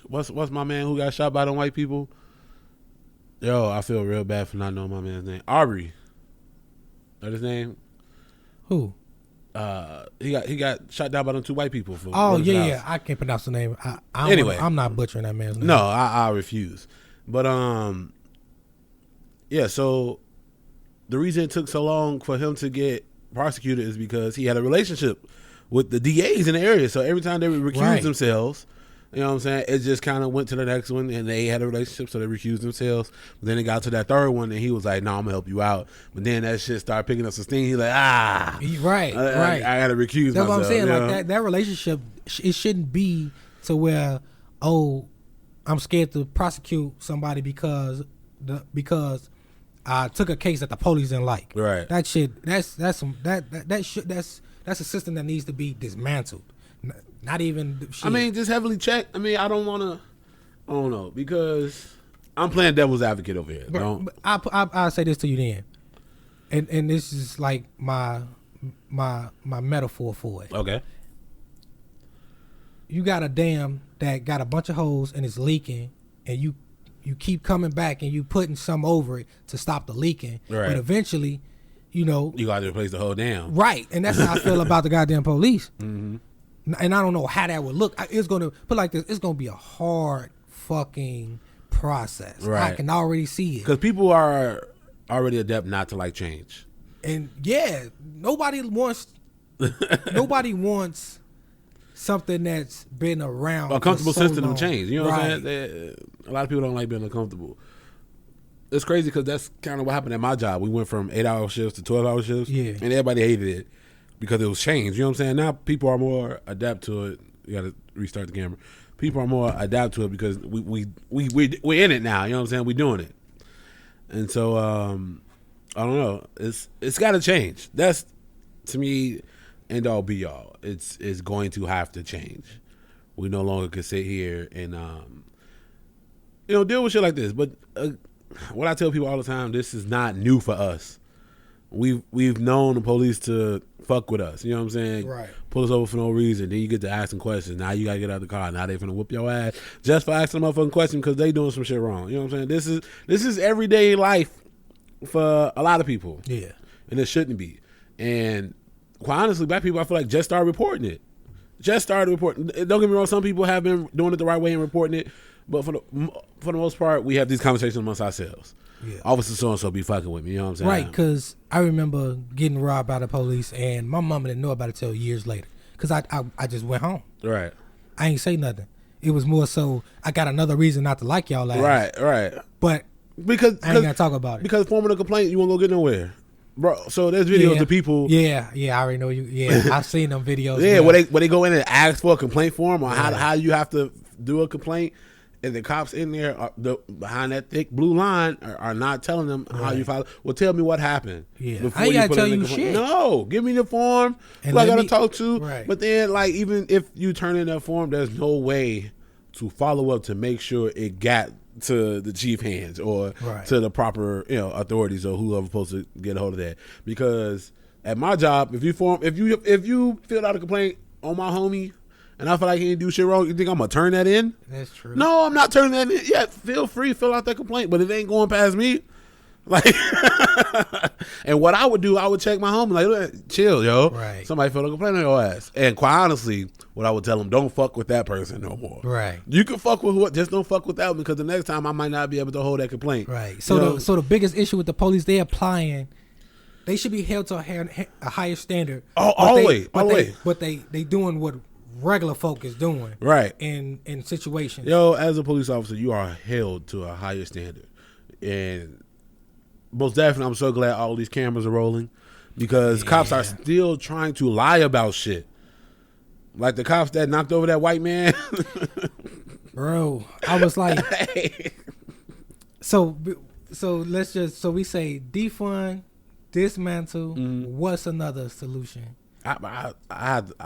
[SPEAKER 1] what's my man who got shot by them white people? Yo, I feel real bad for not knowing my man's name. Aubrey. That his name?
[SPEAKER 2] Who?
[SPEAKER 1] He got shot down by them two white people.
[SPEAKER 2] Yeah. I can't pronounce the name. Anyway, I'm not butchering that man's name.
[SPEAKER 1] No, I refuse. But yeah. So the reason it took so long for him to get prosecuted is because he had a relationship with the DAs in the area. So every time they would recuse themselves, you know what I'm saying, it just kind of went to the next one, and they had a relationship, so they recused themselves. But then it got to that third one, and he was like, "No, I'm gonna help you out." But then that shit started picking up some steam. He's like, I gotta recuse myself.
[SPEAKER 2] That's what I'm saying. Like that relationship, it shouldn't be to where I'm scared to prosecute somebody because I took a case that the police didn't like.
[SPEAKER 1] Right.
[SPEAKER 2] That shit. That's a system that needs to be dismantled. Not even. Shit.
[SPEAKER 1] I mean, just heavily checked. I mean, I don't know, because I'm playing devil's advocate over here.
[SPEAKER 2] But I'll say this to you then, and this is like my metaphor for it.
[SPEAKER 1] Okay.
[SPEAKER 2] You got a dam that got a bunch of holes and it's leaking, and you keep coming back and you putting some over it to stop the leaking.
[SPEAKER 1] Right.
[SPEAKER 2] But eventually, you got
[SPEAKER 1] to replace the whole dam.
[SPEAKER 2] Right, and that's how I feel about the goddamn police.
[SPEAKER 1] Mm-hmm.
[SPEAKER 2] And I don't know how that would look. It's gonna put like this. It's gonna be a hard fucking process.
[SPEAKER 1] Right.
[SPEAKER 2] I can already see it
[SPEAKER 1] because people are already adept not to like change.
[SPEAKER 2] And yeah, nobody wants something that's been around.
[SPEAKER 1] A comfortable
[SPEAKER 2] so
[SPEAKER 1] system
[SPEAKER 2] long.
[SPEAKER 1] to change. You know what I'm saying? A lot of people don't like being uncomfortable. It's crazy because that's kind of what happened at my job. We went from 8-hour shifts to 12-hour shifts.
[SPEAKER 2] Yeah. And
[SPEAKER 1] everybody hated it because it was changed. You know what I'm saying? Now people are more adapt to it. You got to restart the camera. people are more adapt to it because we're in it now. You know what I'm saying? We're doing it, and so I don't know. It's got to change. That's to me, end all be all. It's going to have to change. We no longer can sit here and deal with shit like this. But what I tell people all the time, this is not new for us. We've known the police to fuck with us. You know what I'm saying?
[SPEAKER 2] Right.
[SPEAKER 1] Pull us over for no reason. Then you get to asking questions. Now you gotta get out of the car. Now they finna whoop your ass just for asking a motherfucking question because they doing some shit wrong. You know what I'm saying? This is everyday life for a lot of people.
[SPEAKER 2] Yeah.
[SPEAKER 1] And it shouldn't be. And quite honestly, black people, I feel like just started reporting it. Just started reporting. Don't get me wrong. Some people have been doing it the right way and reporting it. But for the most part, we have these conversations amongst ourselves.
[SPEAKER 2] Yeah.
[SPEAKER 1] Officer so-and-so be fucking with me. You know what I'm saying?
[SPEAKER 2] Right, because I remember getting robbed by the police, and my mama didn't know about it till years later. Because I just went home.
[SPEAKER 1] Right.
[SPEAKER 2] I ain't say nothing. It was more so I got another reason not to like y'all ass.
[SPEAKER 1] Right.
[SPEAKER 2] But
[SPEAKER 1] because
[SPEAKER 2] I ain't got to talk about it.
[SPEAKER 1] Because forming a complaint, you won't go get nowhere. Bro, so there's videos of people.
[SPEAKER 2] Yeah, I already know you. Yeah, I've seen them videos.
[SPEAKER 1] Yeah, where they go in and ask for a complaint form or
[SPEAKER 2] Right.
[SPEAKER 1] how you have to do a complaint. And the cops in there behind that thick blue line are not telling them how you file. Well, tell me what happened.
[SPEAKER 2] Yeah,
[SPEAKER 1] before
[SPEAKER 2] I ain't gotta
[SPEAKER 1] put
[SPEAKER 2] tell
[SPEAKER 1] in the
[SPEAKER 2] you
[SPEAKER 1] complaint.
[SPEAKER 2] shit.
[SPEAKER 1] No, give me the form.
[SPEAKER 2] And
[SPEAKER 1] Who I
[SPEAKER 2] let
[SPEAKER 1] gotta
[SPEAKER 2] me-
[SPEAKER 1] talk to.
[SPEAKER 2] Right.
[SPEAKER 1] But then, like, even if you turn in that form, there's no way to follow up to make sure it got to the chief hands or
[SPEAKER 2] Right.
[SPEAKER 1] to the proper authorities or whoever's supposed to get a hold of that. Because at my job, if you filled out a complaint on my homie. And I feel like he didn't do shit wrong. You think I'm going to turn that in?
[SPEAKER 2] That's true.
[SPEAKER 1] No, I'm not turning that in. Yeah, feel free, fill out that complaint. But it ain't going past me. Like, and what I would do, I would check my home. Like, chill, yo.
[SPEAKER 2] Right.
[SPEAKER 1] Somebody filed a complaint on your ass. And quite honestly, what I would tell them, don't fuck with that person no more.
[SPEAKER 2] Right.
[SPEAKER 1] You can fuck with who, just don't fuck with that one because the next time I might not be able to hold that complaint.
[SPEAKER 2] Right. So the biggest issue with the police, they should be held to a higher standard.
[SPEAKER 1] All the way.
[SPEAKER 2] But they doing what regular folk is doing.
[SPEAKER 1] Right.
[SPEAKER 2] In situations.
[SPEAKER 1] Yo, as a police officer, you are held to a higher standard. And most definitely, I'm so glad all these cameras are rolling because cops are still trying to lie about shit. Like the cops that knocked over that white man.
[SPEAKER 2] Bro, I was like, so we say defund, dismantle. What's another solution?
[SPEAKER 1] I don't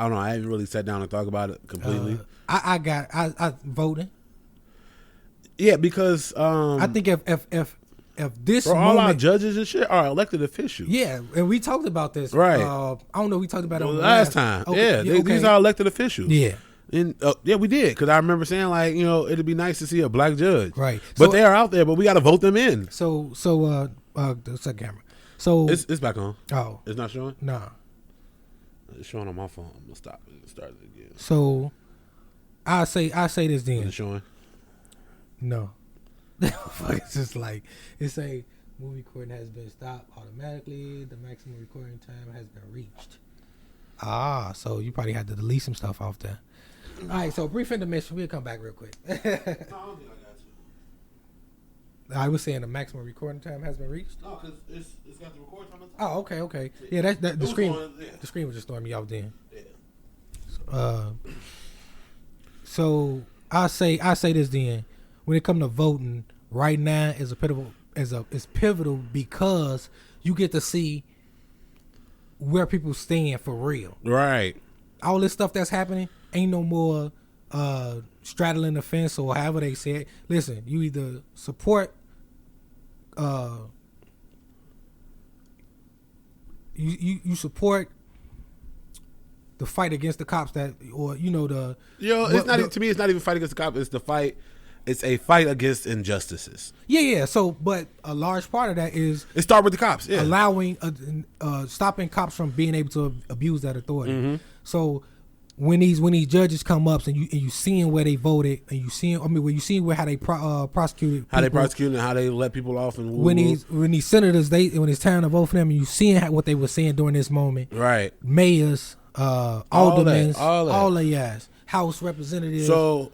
[SPEAKER 1] know. I haven't really sat down and thought about it completely.
[SPEAKER 2] I voting.
[SPEAKER 1] Yeah, because
[SPEAKER 2] I think if this
[SPEAKER 1] all
[SPEAKER 2] moment,
[SPEAKER 1] our judges and shit are elected officials.
[SPEAKER 2] yeah, and we talked about this.
[SPEAKER 1] Right.
[SPEAKER 2] I don't know. We talked about it on the
[SPEAKER 1] last time.
[SPEAKER 2] Okay,
[SPEAKER 1] Yeah, these are elected officials.
[SPEAKER 2] Yeah.
[SPEAKER 1] And yeah, we did because I remember saying like it'd be nice to see a black judge.
[SPEAKER 2] Right.
[SPEAKER 1] But
[SPEAKER 2] So-
[SPEAKER 1] they are out there. But we got to vote them in.
[SPEAKER 2] So the second camera. So
[SPEAKER 1] It's back on.
[SPEAKER 2] oh
[SPEAKER 1] It's not showing.
[SPEAKER 2] nah.
[SPEAKER 1] It's showing on my phone. I'm gonna stop it and start it again.
[SPEAKER 2] So I say this
[SPEAKER 1] Is
[SPEAKER 2] then.
[SPEAKER 1] it showing?
[SPEAKER 2] No. It's just like it say movie recording has been stopped automatically. The maximum recording time has been reached. So you probably had to delete some stuff off there. All right, so brief intermission. We'll come back real quick.
[SPEAKER 1] No, I don't think I got to.
[SPEAKER 2] I was saying the maximum recording time has been reached.
[SPEAKER 1] No, because it's got the record on the top.
[SPEAKER 2] Oh, okay. Yeah, that the
[SPEAKER 1] was
[SPEAKER 2] screen.
[SPEAKER 1] going, yeah.
[SPEAKER 2] The screen was just throwing me off then.
[SPEAKER 1] Yeah.
[SPEAKER 2] So I say this then. When it comes to voting, right now is pivotal because you get to see where people stand for real.
[SPEAKER 1] Right.
[SPEAKER 2] All this stuff that's happening ain't no more straddling the fence or however they say it. Listen, you either support you support the fight against the cops to
[SPEAKER 1] me. It's not even fight against the cops. It's the fight. It's a fight against injustices.
[SPEAKER 2] Yeah. So, but a large part of that is
[SPEAKER 1] It start with the cops. Yeah.
[SPEAKER 2] allowing, stopping cops from being able to abuse that authority.
[SPEAKER 1] Mm-hmm.
[SPEAKER 2] So, when these judges come up and you seeing where they voted and you seeing how they prosecuted,
[SPEAKER 1] How they
[SPEAKER 2] people,
[SPEAKER 1] prosecute and how they let people off and
[SPEAKER 2] when these senators when it's time to vote for them and you seeing what they were saying during this moment,
[SPEAKER 1] right.
[SPEAKER 2] mayors, aldermen,
[SPEAKER 1] all that.
[SPEAKER 2] all of yes, House representatives.
[SPEAKER 1] So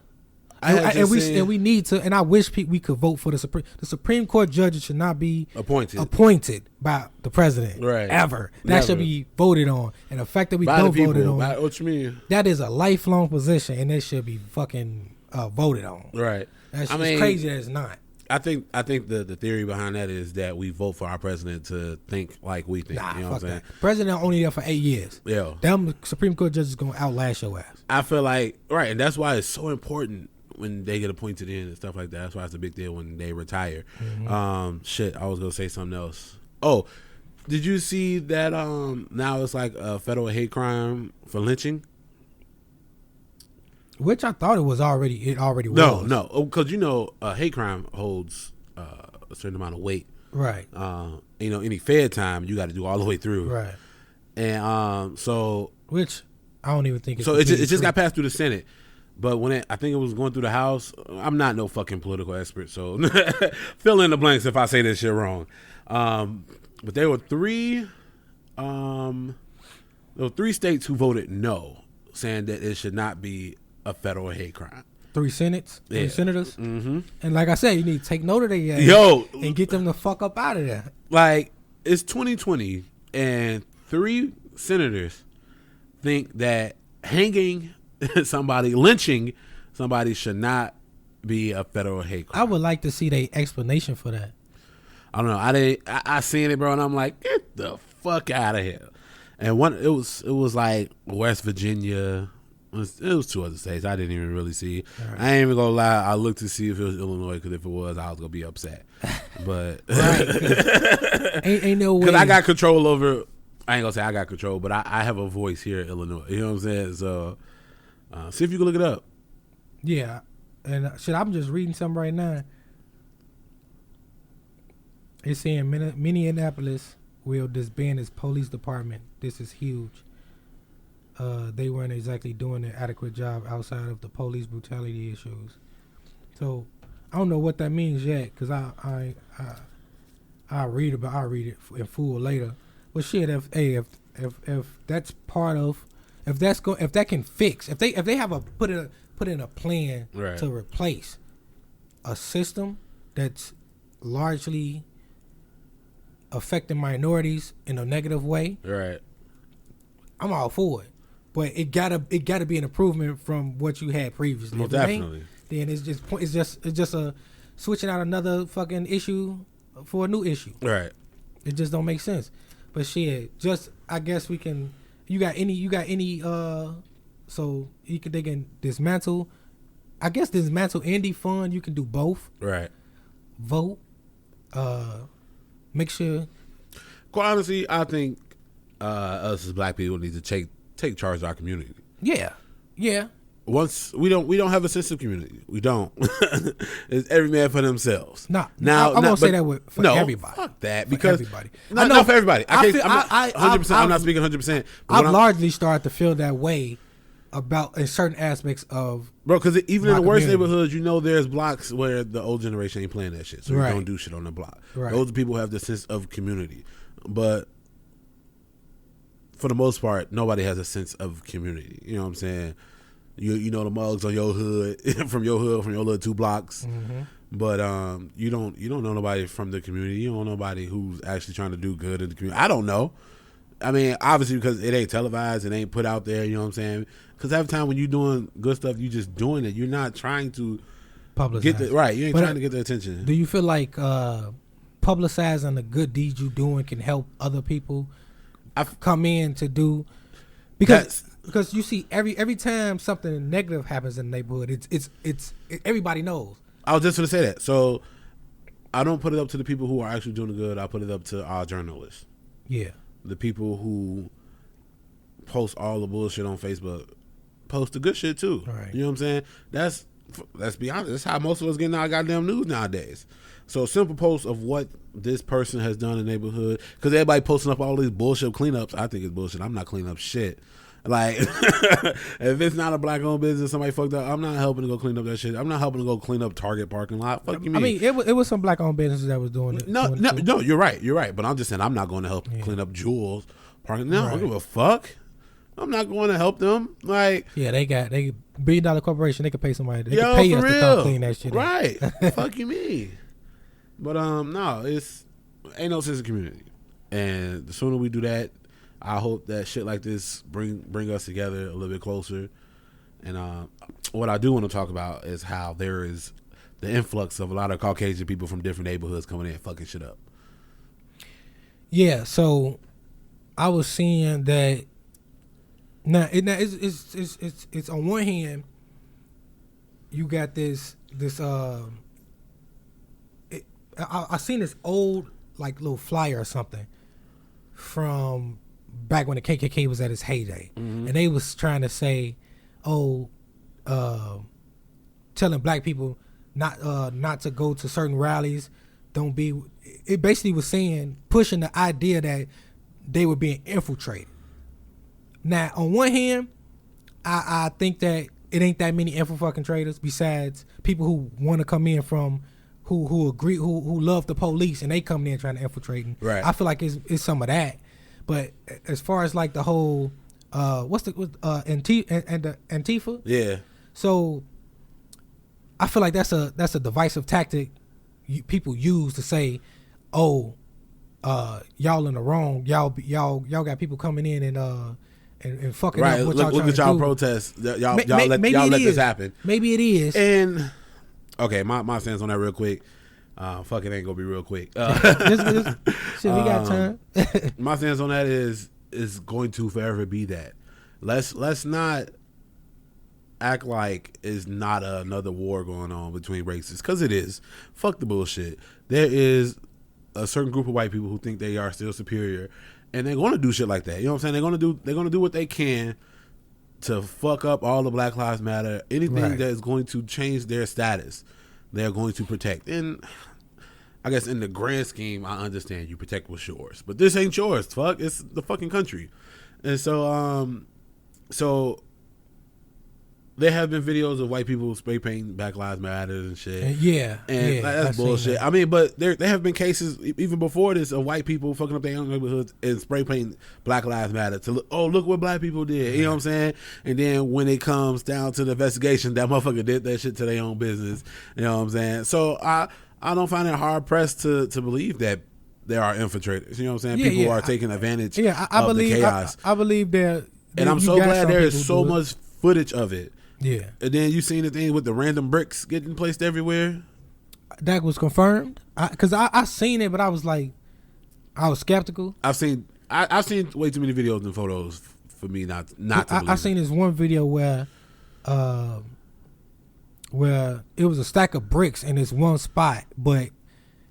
[SPEAKER 2] we need to, and I wish we could vote for the Supreme Court judges should not be
[SPEAKER 1] appointed
[SPEAKER 2] by the president,
[SPEAKER 1] right?
[SPEAKER 2] Ever. That
[SPEAKER 1] Never.
[SPEAKER 2] should be voted on, and the fact that we
[SPEAKER 1] by
[SPEAKER 2] don't
[SPEAKER 1] the people,
[SPEAKER 2] vote it on,
[SPEAKER 1] what you mean?
[SPEAKER 2] that is a lifelong position, and it should be fucking voted on.
[SPEAKER 1] Right.
[SPEAKER 2] That's just crazy that it's not.
[SPEAKER 1] I think the theory behind that is that we vote for our president to think like we think.
[SPEAKER 2] Nah,
[SPEAKER 1] you know what I'm saying?
[SPEAKER 2] President only there for 8 years.
[SPEAKER 1] Yeah.
[SPEAKER 2] Them Supreme Court judges gonna outlast your ass.
[SPEAKER 1] I feel like right, and that's why it's so important when they get appointed in and stuff like that. That's why it's a big deal when they retire. Mm-hmm. Shit, I was gonna say something else. Oh, did you see that? Now it's like a federal hate crime for lynching. Which
[SPEAKER 2] I thought it was already. It already
[SPEAKER 1] was. No, because hate crime holds a certain amount of weight.
[SPEAKER 2] Right.
[SPEAKER 1] Any Fed time you got to do all the way through.
[SPEAKER 2] Right.
[SPEAKER 1] And so.
[SPEAKER 2] Which I don't even think.
[SPEAKER 1] So it just got passed through the Senate, but when I think it was going through the House. I'm not no fucking political expert, so fill in the blanks if I say this shit wrong. But there were three states who voted no, saying that it should not be a federal hate crime.
[SPEAKER 2] 3 senators? Mm-hmm. And like I said, you need to take note of that and get them the fuck up out of there.
[SPEAKER 1] Like, it's 2020 and 3 senators think that lynching somebody should not be a federal hate crime.
[SPEAKER 2] I would like to see their explanation for that.
[SPEAKER 1] I don't know. I seen it, bro, and I'm like, get the fuck out of here. And it was like West Virginia. It was 2 other states. I didn't even really see. Right. I ain't even gonna lie. I looked to see if it was Illinois, because if it was, I was gonna be upset. But
[SPEAKER 2] ain't no way.
[SPEAKER 1] Because I got control over. I ain't gonna say I got control, but I have a voice here in Illinois. You know what I'm saying? So see if you can look it up.
[SPEAKER 2] Yeah, and I'm just reading something right now. It's saying Minneapolis will disband its police department. This is huge. They weren't exactly doing an adequate job outside of the police brutality issues. So I don't know what that means yet, because I'll read it in full later. But shit, if that's part of, if that can fix, if they have put in a plan
[SPEAKER 1] right.
[SPEAKER 2] to replace a system that's largely affecting minorities in a negative way,
[SPEAKER 1] right?
[SPEAKER 2] I'm all for it. But it gotta be an improvement from what you had previously.
[SPEAKER 1] Well, definitely.
[SPEAKER 2] Then it's just a switching out another fucking issue for a new issue.
[SPEAKER 1] Right.
[SPEAKER 2] It just don't make sense. But shit, just I guess we can. You got any? So they can dismantle. I guess dismantle and defund. You can do both.
[SPEAKER 1] Right.
[SPEAKER 2] Vote. Make sure.
[SPEAKER 1] Quite honestly, I think us as black people need to take charge of our community.
[SPEAKER 2] Yeah.
[SPEAKER 1] Once we don't have a sense of community. We don't. It's every man for themselves.
[SPEAKER 2] Now I'm gonna say that for everybody.
[SPEAKER 1] Fuck that, because
[SPEAKER 2] everybody.
[SPEAKER 1] Not for everybody. I'm not 100%. I'm not speaking 100%.
[SPEAKER 2] I've largely started to feel that way about in certain aspects of,
[SPEAKER 1] bro. Because even in the worst neighborhoods, there's blocks where the old generation ain't playing that shit, so right. We don't do shit on the block.
[SPEAKER 2] Right.
[SPEAKER 1] Those people who have the sense of community, but for the most part, nobody has a sense of community. You know what I'm saying? You know the mugs on your hood, from your little 2 blocks.
[SPEAKER 2] Mm-hmm.
[SPEAKER 1] But you don't know nobody from the community. You don't know nobody who's actually trying to do good in the community. I don't know. I mean, obviously, because it ain't televised, it ain't put out there. You know what I'm saying? Because every time when you're doing good stuff, you just doing it. You're not trying to
[SPEAKER 2] publicize.
[SPEAKER 1] You ain't trying to get the attention.
[SPEAKER 2] Do you feel like publicizing the good deeds you doing can help other people come in to do? Because you see every time something negative happens in the neighborhood, it's everybody knows.
[SPEAKER 1] I was just going to say that. So I don't put it up to the people who are actually doing the good. I put it up to our journalists.
[SPEAKER 2] Yeah.
[SPEAKER 1] The people who post all the bullshit on Facebook post the good shit too.
[SPEAKER 2] Right.
[SPEAKER 1] You know what I'm saying? Let's be honest. That's how most of us getting our goddamn news nowadays. So a simple post of what this person has done in the neighborhood, because everybody posting up all these bullshit cleanups. I think it's bullshit. I'm not cleaning up shit. Like, if it's not a black-owned business, somebody fucked up, I'm not helping to go clean up that shit. I'm not helping to go clean up Target parking lot. Fuck you mean?
[SPEAKER 2] I mean, it was some black-owned businesses that was doing it.
[SPEAKER 1] No, you're right. But I'm just saying, I'm not going to help clean up Jewel's parking. No, I don't give a fuck. I'm not going to help them. Like,
[SPEAKER 2] yeah, they $1 billion corporation. They could pay somebody. They could pay us to come clean that shit.
[SPEAKER 1] Right? Fuck you mean? But no, ain't no sense of community, and the sooner we do that, I hope that shit like this bring us together a little bit closer. And what I do want to talk about is how there is the influx of a lot of Caucasian people from different neighborhoods coming in and fucking shit up.
[SPEAKER 2] Yeah, so I was seeing that. It's on one hand, you got this. I seen this old like little flyer or something from back when the KKK was at its heyday, and they was trying to say, telling black people not to go to certain rallies. Don't be. It basically was saying, pushing the idea that they were being infiltrated. Now, on one hand, I think that it ain't that many infiltrators besides people who want to come in from who agree who love the police and they come in trying to infiltrate.
[SPEAKER 1] Right.
[SPEAKER 2] I feel like it's some of that. But as far as like the whole Antifa? Yeah. So I feel like that's a divisive tactic people use to say, y'all in the wrong. Y'all got people coming in and fucking
[SPEAKER 1] right.
[SPEAKER 2] up what y'all
[SPEAKER 1] look at y'all protest. Y'all let this happen.
[SPEAKER 2] Maybe it is.
[SPEAKER 1] And okay, my stance on that real quick. Fuck it, ain't gonna be real quick.
[SPEAKER 2] Shit, we got time.
[SPEAKER 1] My stance on that is going to forever be that. Let's not act like it's not another war going on between races, because it is. Fuck the bullshit. There is a certain group of white people who think they are still superior, and they're going to do shit like that. You know what I'm saying? They're going to do what they can to fuck up all the Black Lives Matter. Anything that is going to change their status, they're going to protect. And I guess in the grand scheme, I understand you protect what's yours, but this ain't yours. Fuck, it's the fucking country. And so there have been videos of white people spray painting Black Lives Matter and shit. And that's bullshit. I mean, but there have been cases even before this of white people fucking up their own neighborhoods and spray painting Black Lives Matter to look what black people did. You know what I'm saying? And then when it comes down to the investigation, that motherfucker did that shit to their own business. You know what I'm saying? So I don't find it hard pressed to believe that there are infiltrators. You know what I'm saying? People are taking advantage of the chaos.
[SPEAKER 2] I believe that.
[SPEAKER 1] And I'm so glad there is so much footage of it.
[SPEAKER 2] Yeah.
[SPEAKER 1] And then you seen the thing with the random bricks getting placed everywhere?
[SPEAKER 2] That was confirmed? Because I seen it, but I was like, I was skeptical.
[SPEAKER 1] I've seen way too many videos and photos for me not to believe
[SPEAKER 2] I seen this one video where it was a stack of bricks in this one spot, but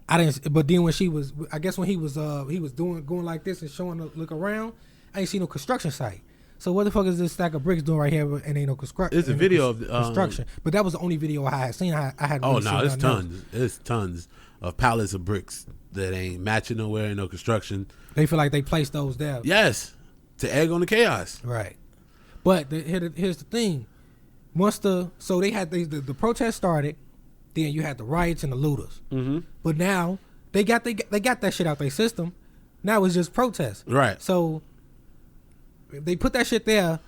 [SPEAKER 2] I didn't. But then when he was going like this and showing a look around, I ain't seen no construction site. So what the fuck is this stack of bricks doing right here and ain't no construction?
[SPEAKER 1] It's a video of
[SPEAKER 2] construction, but that was the only video I had seen. I had.
[SPEAKER 1] It's tons. It's tons of pallets of bricks that ain't matching nowhere, no construction.
[SPEAKER 2] They feel like they placed those there.
[SPEAKER 1] Yes, to egg on the chaos.
[SPEAKER 2] Right, but here's the thing: so they had the protest started, then you had the riots and the looters. Mm-hmm. But now they got that shit out their system. Now it's just protest.
[SPEAKER 1] Right.
[SPEAKER 2] So they put that shit there,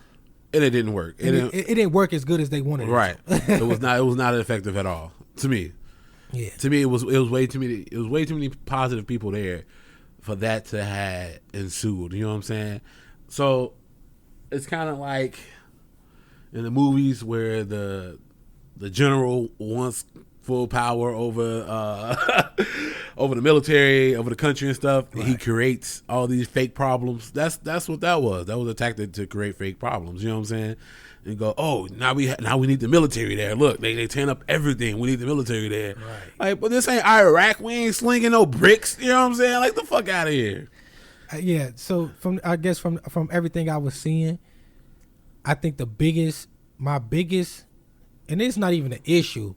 [SPEAKER 1] and it didn't work.
[SPEAKER 2] It didn't work as good as they wanted.
[SPEAKER 1] Right. It was not effective at all to me.
[SPEAKER 2] Yeah.
[SPEAKER 1] To me, it was way too many. It was way too many positive people there for that to have ensued. You know what I'm saying? So it's kind of like in the movies where the general wants full power over over the military, over the country and stuff. Right. He creates all these fake problems. That's what that was. That was a tactic to create fake problems. You know what I'm saying? And go, now we need the military there. Look, they tearing up everything. We need the military there. Right. Like, but this ain't Iraq. We ain't slinging no bricks. You know what I'm saying? Like, the fuck out of here.
[SPEAKER 2] Yeah. So from everything I was seeing, I think my biggest, and it's not even an issue.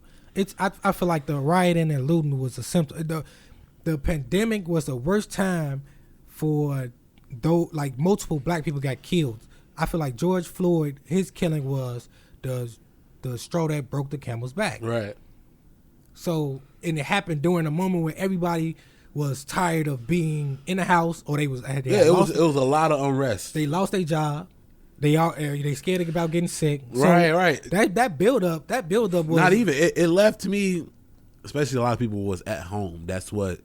[SPEAKER 2] I feel like the rioting and looting was a symptom. The pandemic was the worst time for like multiple black people got killed. I feel like George Floyd, his killing was the straw that broke the camel's back.
[SPEAKER 1] Right.
[SPEAKER 2] So, and it happened during a moment when everybody was tired of being in the house, or it was a
[SPEAKER 1] lot of unrest.
[SPEAKER 2] They lost their job. They scared about getting sick. So
[SPEAKER 1] right.
[SPEAKER 2] That build up was
[SPEAKER 1] not even. It left to me, especially a lot of people was at home. That's what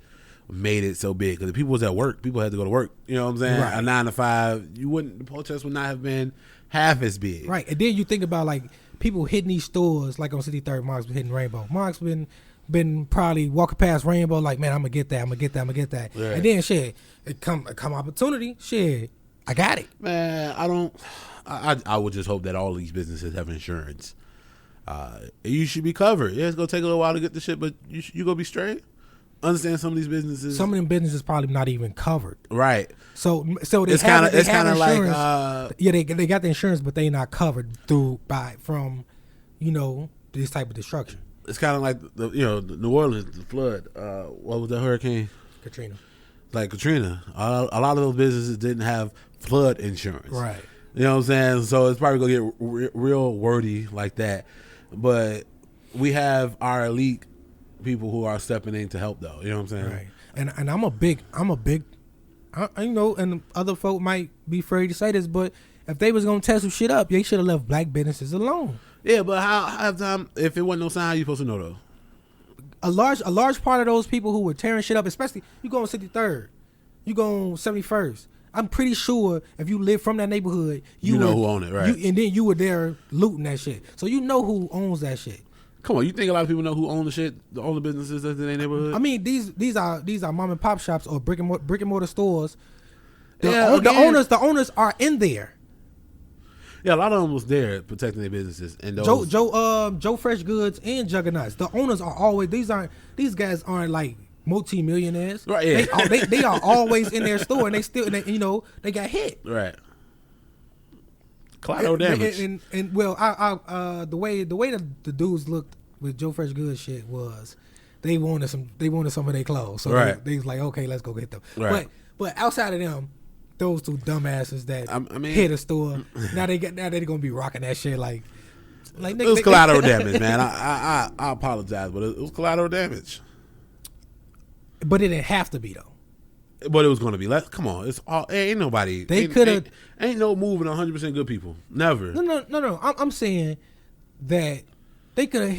[SPEAKER 1] made it so big, because if people was at work, people had to go to work. You know what I'm saying? Right. A 9 to 5, the protest would not have been half as big.
[SPEAKER 2] Right. And then you think about like people hitting these stores like on 63rd. Mark's been hitting Rainbow. Mark's been probably walking past Rainbow like, man, I'm gonna get that.
[SPEAKER 1] Right.
[SPEAKER 2] And then shit, it come opportunity. Shit, I got it.
[SPEAKER 1] Man, I would just hope that all these businesses have insurance. You should be covered. Yeah, it's gonna take a little while to get the shit, but you gonna be straight. Understand some of these businesses.
[SPEAKER 2] Some of them businesses probably not even covered.
[SPEAKER 1] Right.
[SPEAKER 2] So they
[SPEAKER 1] it's kind of like
[SPEAKER 2] they got the insurance, but they not covered from this type of destruction.
[SPEAKER 1] It's kind of like the New Orleans, the flood. What was that hurricane?
[SPEAKER 2] Katrina.
[SPEAKER 1] Like Katrina. A lot of those businesses didn't have flood insurance.
[SPEAKER 2] Right.
[SPEAKER 1] You know what I'm saying? So it's probably gonna get real wordy like that. But we have our elite people who are stepping in to help, though. You know what I'm saying?
[SPEAKER 2] Right. And I'm a big. And other folk might be afraid to say this, but if they was gonna test some shit up, they should have left black businesses alone.
[SPEAKER 1] Yeah, but how if it wasn't no sign, how you supposed to know though?
[SPEAKER 2] A large part of those people who were tearing shit up, especially you go on 63rd, you go on 71st. I'm pretty sure if you live from that neighborhood, you know
[SPEAKER 1] who own it, right?
[SPEAKER 2] And then you were there looting that shit, so you know who owns that shit.
[SPEAKER 1] Come on, you think a lot of people know who own the shit, own the businesses that's in their neighborhood?
[SPEAKER 2] I mean, these are mom and pop shops or brick and mortar stores.
[SPEAKER 1] The
[SPEAKER 2] owners are in there.
[SPEAKER 1] Yeah, a lot of them was there protecting their businesses. And those
[SPEAKER 2] Joe Fresh Goods and Juggernauts. The owners are always these guys aren't like multi-millionaires.
[SPEAKER 1] Right? Yeah,
[SPEAKER 2] they are always in their store and they got hit.
[SPEAKER 1] Right. Collateral damage.
[SPEAKER 2] And the way that the dudes looked with Joe Fresh Goods shit was they wanted some of their clothes. So
[SPEAKER 1] right.
[SPEAKER 2] they was like, okay, let's go get them.
[SPEAKER 1] Right.
[SPEAKER 2] But outside of them, those two dumbasses that hit a store, now they're gonna be rocking that shit like
[SPEAKER 1] it was collateral damage, man. I apologize, but it was collateral damage.
[SPEAKER 2] But it didn't have to be though.
[SPEAKER 1] But it was going to be. Come on, it's all. Ain't nobody.
[SPEAKER 2] They could have.
[SPEAKER 1] Ain't no moving 100% good people. Never.
[SPEAKER 2] No. I'm saying that they could have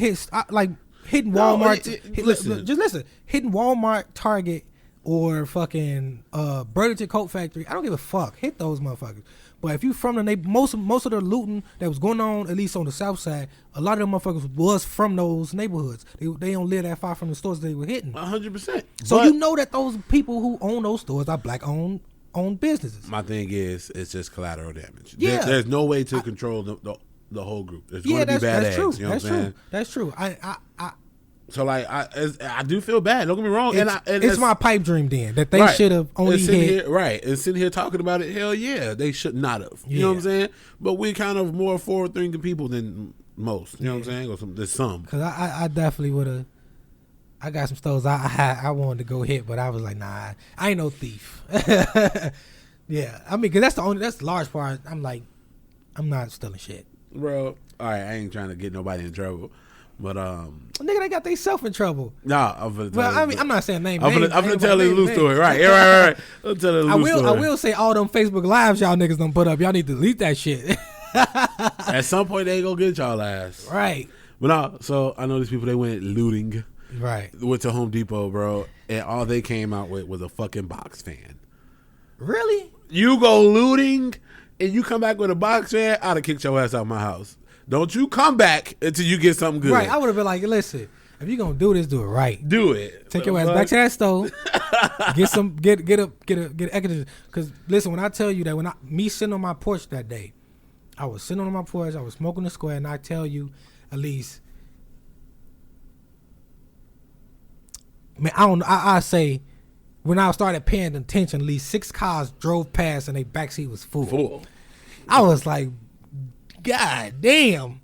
[SPEAKER 2] hitting Walmart. Listen. Hitting Walmart, Target, or fucking Burlington Coat Factory. I don't give a fuck. Hit those motherfuckers. But if you from the neighborhood, most of the looting that was going on, at least on the south side, a lot of them motherfuckers was from those neighborhoods. They don't live that far from the stores they were hitting.
[SPEAKER 1] 100%.
[SPEAKER 2] So you know that those people who own those stores are black owned businesses.
[SPEAKER 1] My thing is, it's just collateral damage.
[SPEAKER 2] Yeah.
[SPEAKER 1] There's no way to control the whole group. There's going to be bad eggs.
[SPEAKER 2] True.
[SPEAKER 1] You know what I'm saying?
[SPEAKER 2] That's true.
[SPEAKER 1] So like I do feel bad. Don't get me wrong.
[SPEAKER 2] It's my pipe dream then that they should have only hit.
[SPEAKER 1] And sitting here talking about it. Hell yeah, they should not have. You know what I'm saying? But we kind of more forward thinking people than most. You know what I'm saying? Or there's some.
[SPEAKER 2] Because I definitely would have. I got some stores I wanted to go hit, but I was like, nah, I ain't no thief. Yeah, I mean, because that's the large part. I'm like, I'm not stealing shit,
[SPEAKER 1] bro. All right, I ain't trying to get nobody in trouble. But
[SPEAKER 2] nigga, they got themselves in trouble.
[SPEAKER 1] Nah,
[SPEAKER 2] I'm not saying names.
[SPEAKER 1] I'm gonna tell this loose story, right? Yeah, right. I'll tell this loose story.
[SPEAKER 2] I will say all them Facebook lives y'all niggas done put up. Y'all need to delete that shit.
[SPEAKER 1] At some point they gonna get y'all ass,
[SPEAKER 2] right?
[SPEAKER 1] But no, so I know these people. They went looting,
[SPEAKER 2] right?
[SPEAKER 1] Went to Home Depot, bro, and all they came out with was a fucking box fan.
[SPEAKER 2] Really?
[SPEAKER 1] You go looting and you come back with a box fan? I'd have kicked your ass out of my house. Don't you come back until you get something good.
[SPEAKER 2] Right. I would have been like, listen, if you're gonna do this, do it right.
[SPEAKER 1] Do it.
[SPEAKER 2] Take your ass back to that stove. Get extra. Because listen, when I tell you that me sitting on my porch that day, I was sitting on my porch, I was smoking the square, and I tell you, at least, man, I say when I started paying attention, at least 6 cars drove past and their backseat was full. I was like, God damn.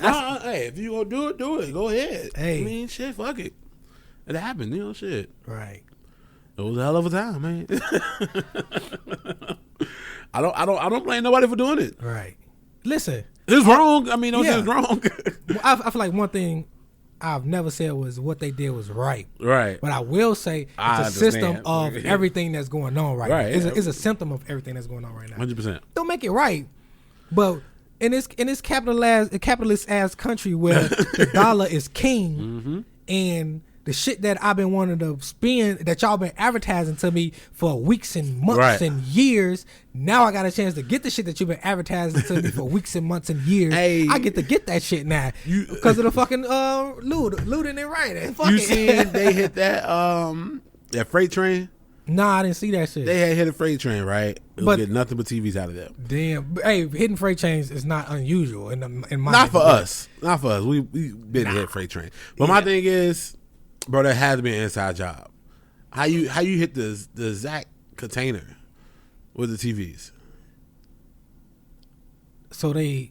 [SPEAKER 1] Hey, if you gonna do it, do it. Go ahead.
[SPEAKER 2] Hey.
[SPEAKER 1] I mean, shit, fuck it. It happened, shit.
[SPEAKER 2] Right.
[SPEAKER 1] It was a hell of a time, man. I don't blame nobody for doing it.
[SPEAKER 2] Right. Listen.
[SPEAKER 1] It's wrong. I mean, don't say it's wrong.
[SPEAKER 2] I feel like one thing I've never said was what they did was right.
[SPEAKER 1] Right.
[SPEAKER 2] But I will say it's a system of everything that's going on right now. It's a symptom of everything that's going on right now.
[SPEAKER 1] 100%.
[SPEAKER 2] Don't make it right. But in this capitalist ass country where the dollar is king and the shit that I've been wanting to spend, that y'all been advertising to me for weeks and months and years. Now I got a chance to get the shit that you've been advertising to me for weeks and months and years.
[SPEAKER 1] Hey,
[SPEAKER 2] I get to get that shit now because of the fucking looting and rioting.
[SPEAKER 1] You seen they hit that freight train?
[SPEAKER 2] Nah, I didn't see that shit.
[SPEAKER 1] They had hit a freight train, right? It would get nothing but TVs out of them.
[SPEAKER 2] Damn. Hey, hitting freight trains is not unusual in my
[SPEAKER 1] Not for us. Not for us. We been hit freight train. But my thing is, bro, that has to be an inside job. How you hit the exact container with the TVs?
[SPEAKER 2] It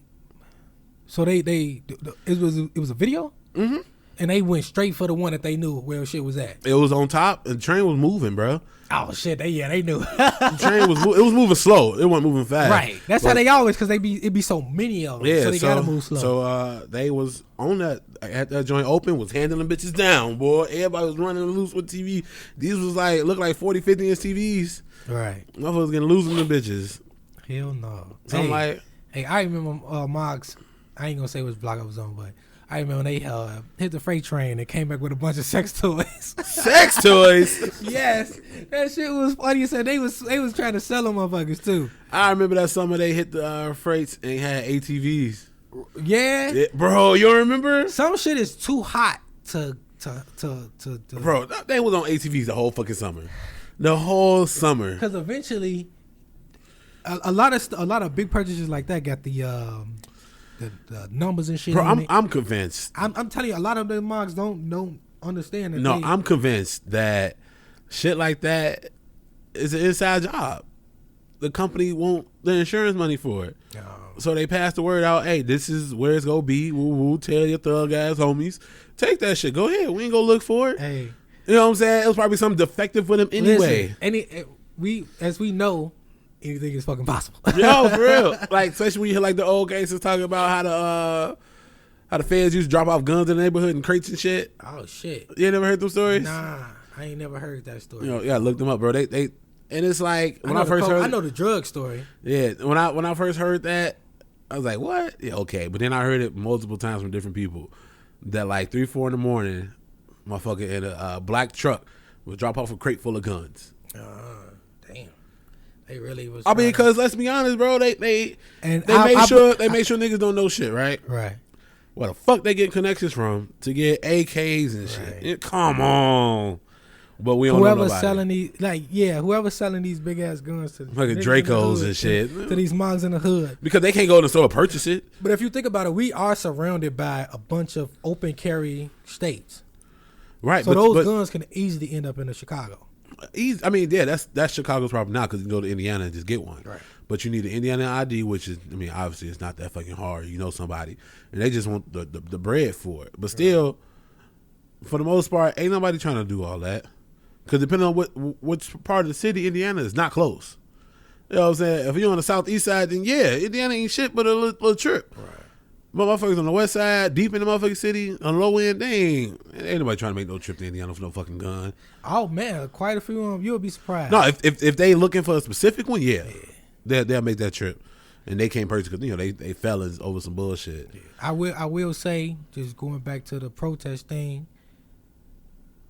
[SPEAKER 2] was a video?
[SPEAKER 1] Mm-hmm.
[SPEAKER 2] And they went straight for the one that they knew where shit was at.
[SPEAKER 1] It was on top, and the train was moving, bro.
[SPEAKER 2] Oh shit! They knew.
[SPEAKER 1] The train was moving slow. It wasn't moving fast.
[SPEAKER 2] Right. That's how they always, because it be so many of them.
[SPEAKER 1] Yeah,
[SPEAKER 2] so they gotta move slow.
[SPEAKER 1] So they was on that, had that joint open, was handling bitches down, boy. Everybody was running loose with TV. These was look like 40, 50 inch TVs.
[SPEAKER 2] Right.
[SPEAKER 1] Motherfuckers getting loose with them bitches.
[SPEAKER 2] Hell no.
[SPEAKER 1] So I'm like,
[SPEAKER 2] hey, I remember Mox. I ain't gonna say which block I was on, but I remember when they hit the freight train and came back with a bunch of sex toys.
[SPEAKER 1] Sex toys?
[SPEAKER 2] Yes. That shit was funny. You said they was trying to sell them motherfuckers too.
[SPEAKER 1] I remember that summer they hit the freights and had ATVs.
[SPEAKER 2] Yeah.
[SPEAKER 1] Bro, you don't remember?
[SPEAKER 2] Some shit is too hot to
[SPEAKER 1] Bro, they was on ATVs the whole fucking summer. The whole summer.
[SPEAKER 2] Because eventually a lot of big purchases like that got the numbers and shit.
[SPEAKER 1] Bro, I'm convinced.
[SPEAKER 2] I'm telling you, a lot of them mogs don't understand that.
[SPEAKER 1] No, I'm convinced that shit like that is an inside job. The company won't the insurance money for it.
[SPEAKER 2] No.
[SPEAKER 1] So they pass the word out, hey, this is where it's gonna be. Woo woo, tell your thug ass homies. Take that shit. Go ahead. We ain't gonna look for it.
[SPEAKER 2] Hey.
[SPEAKER 1] You know what I'm saying? It was probably something defective with him anyway.
[SPEAKER 2] Listen, as we know, anything is fucking possible.
[SPEAKER 1] Yo, for real. Like, especially when you hear like the old gangsters talking about how the feds used to drop off guns in the neighborhood and crates and shit.
[SPEAKER 2] Oh shit.
[SPEAKER 1] You ain't never heard those stories?
[SPEAKER 2] Nah, I ain't never heard that story.
[SPEAKER 1] You know, yeah, look them up, bro. They and it's like when I first heard
[SPEAKER 2] I know the drug story.
[SPEAKER 1] Yeah, when I first heard that, I was like, what? Yeah, okay. But then I heard it multiple times from different people that like 3, 4 in the morning, motherfucker in a black truck would drop off a crate full of guns.
[SPEAKER 2] Damn. They really was.
[SPEAKER 1] I mean, because let's be honest, bro. They make sure niggas don't know shit, right?
[SPEAKER 2] Right.
[SPEAKER 1] Where the fuck they get connections from to get AKs and shit? Come on. But we don't know nobody.
[SPEAKER 2] Whoever's selling these big ass guns to
[SPEAKER 1] like Dracos and shit
[SPEAKER 2] to these mogs in the hood,
[SPEAKER 1] because they can't go to the store and purchase it.
[SPEAKER 2] But if you think about it, we are surrounded by a bunch of open carry states,
[SPEAKER 1] right?
[SPEAKER 2] So those guns can easily end up in Chicago.
[SPEAKER 1] I mean, yeah, that's Chicago's problem now, because you can go to Indiana and just get one.
[SPEAKER 2] Right.
[SPEAKER 1] But you need an Indiana ID, which is, I mean, obviously it's not that fucking hard. You know somebody, and they just want the bread for it. But still, for the most part, ain't nobody trying to do all that. Because depending on which part of the city, Indiana is not close. You know what I'm saying? If you're on the southeast side, then yeah, Indiana ain't shit but a little trip. Right. But motherfuckers on the west side, deep in the motherfucking city, on the low end, ain't nobody trying to make no trip to Indiana for no fucking gun.
[SPEAKER 2] Oh man, quite a few of them. You'll be surprised.
[SPEAKER 1] No, if they looking for a specific one, yeah. They'll make that trip, and they can't purchase because they fellas over some bullshit.
[SPEAKER 2] Yeah. I will say, just going back to the protest thing.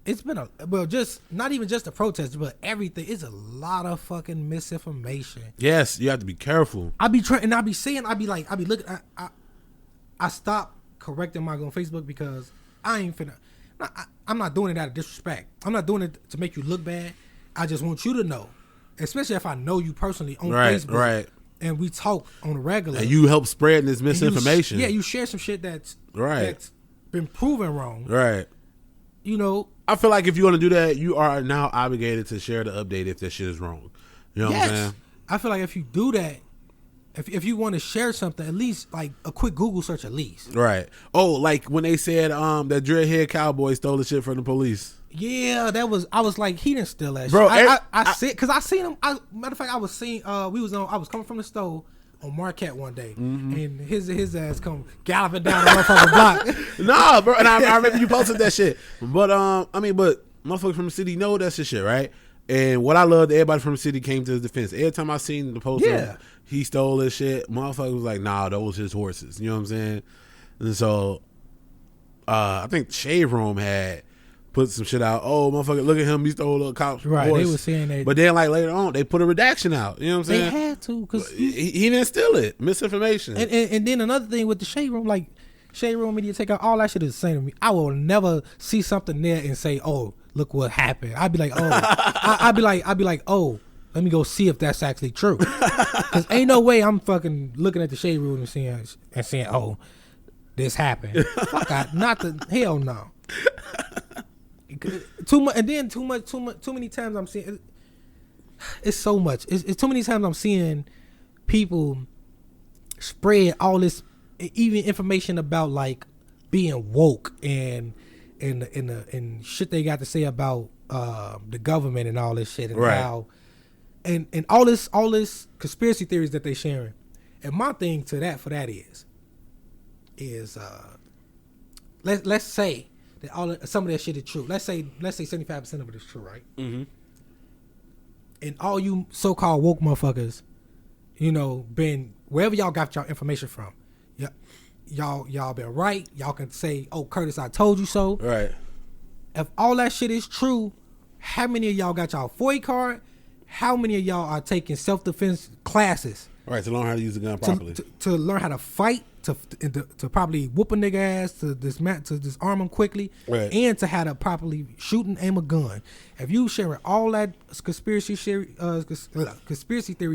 [SPEAKER 2] It's been just not even just the protest, but everything. It's a lot of fucking misinformation.
[SPEAKER 1] Yes, you have to be careful.
[SPEAKER 2] I be looking. I stopped correcting my on Facebook because I ain't finna. I'm not doing it out of disrespect. I'm not doing it to make you look bad. I just want you to know, especially if I know you personally on Facebook,
[SPEAKER 1] right?
[SPEAKER 2] And we talk on a regular.
[SPEAKER 1] And you help spread this misinformation.
[SPEAKER 2] You share some shit that's been proven wrong,
[SPEAKER 1] right?
[SPEAKER 2] You know.
[SPEAKER 1] I feel like if you want to do that, you are now obligated to share the update if that shit is wrong. You know what I'm saying?
[SPEAKER 2] I feel like if you do that, if you want to share something, at least like a quick Google search at least.
[SPEAKER 1] Right. Oh, like when they said that dreadhead cowboy stole the shit from the police.
[SPEAKER 2] Yeah, I was like, he didn't steal that
[SPEAKER 1] bro,
[SPEAKER 2] shit. I said, because I seen him. Matter of fact, I was coming from the store on Marquette one day, and his ass come galloping down the motherfucking block.
[SPEAKER 1] Nah, bro, and I remember you posted that shit. But but motherfuckers from the city know that's the shit, right? And what I love, everybody from the city came to his defense. Every time I seen the poster, he stole this shit. Motherfucker was like, nah, those his horses. You know what I'm saying? And so, I think Shade Room had put some shit out. Oh, motherfucker, look at him. He stole a cop's
[SPEAKER 2] Right,
[SPEAKER 1] horse.
[SPEAKER 2] they were saying that.
[SPEAKER 1] But then, like, later on, they put a redaction out. You know what I'm saying?
[SPEAKER 2] They had to, because
[SPEAKER 1] he didn't steal it. Misinformation.
[SPEAKER 2] And then another thing with the Shade Room, like, Shade Room Media Takeout, all that shit is the same to me. I will never see something there and say, oh, look what happened. I'd be like, oh. I'd be like, oh, let me go see if that's actually true. Because ain't no way I'm fucking looking at the Shade Room and saying, oh, this happened. Fuck, hell no. Too much, and then too many times I'm seeing, it's so much. It's too many times I'm seeing people spread all this, even information about like being woke and shit they got to say about the government and all this shit and
[SPEAKER 1] right.
[SPEAKER 2] how and all this conspiracy theories that they sharing. And my thing for that is let's say that some of that shit is true. Let's say 75% of it is true, right?
[SPEAKER 1] Mm-hmm.
[SPEAKER 2] And all you so-called woke motherfuckers, you know, been wherever y'all got y'all information from. Y'all been right. Y'all can say, "Oh, Curtis, I told you so."
[SPEAKER 1] Right.
[SPEAKER 2] If all that shit is true, how many of y'all got y'all FOIA card? How many of y'all are taking self-defense classes?
[SPEAKER 1] Right, to learn how to use a gun properly.
[SPEAKER 2] To learn how to fight, to probably whoop a nigga ass, to disarm him quickly,
[SPEAKER 1] right.
[SPEAKER 2] And to how to properly shoot and aim a gun. If you sharing all that conspiracy theory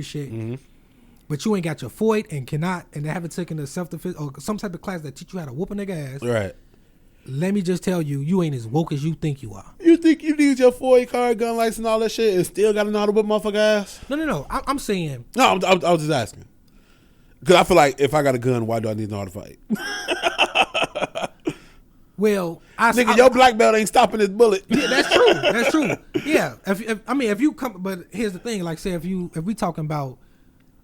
[SPEAKER 2] shit,
[SPEAKER 1] mm-hmm.
[SPEAKER 2] but you ain't got your FOIA and haven't taken the self-defense or some type of class that teach you how to whoop a nigga ass,
[SPEAKER 1] right.
[SPEAKER 2] Let me just tell you, you ain't as woke as you think you are.
[SPEAKER 1] You think you need your FOIA card, gun license, and all that shit, and still got to know how to whip motherfucker ass?
[SPEAKER 2] No. I'm saying.
[SPEAKER 1] No, I was just asking. Because I feel like if I got a gun, why do I need to know how to fight?
[SPEAKER 2] Well,
[SPEAKER 1] your black belt ain't stopping this bullet.
[SPEAKER 2] Yeah, that's true. Yeah, if you come, but here's the thing. Like, say if we talking about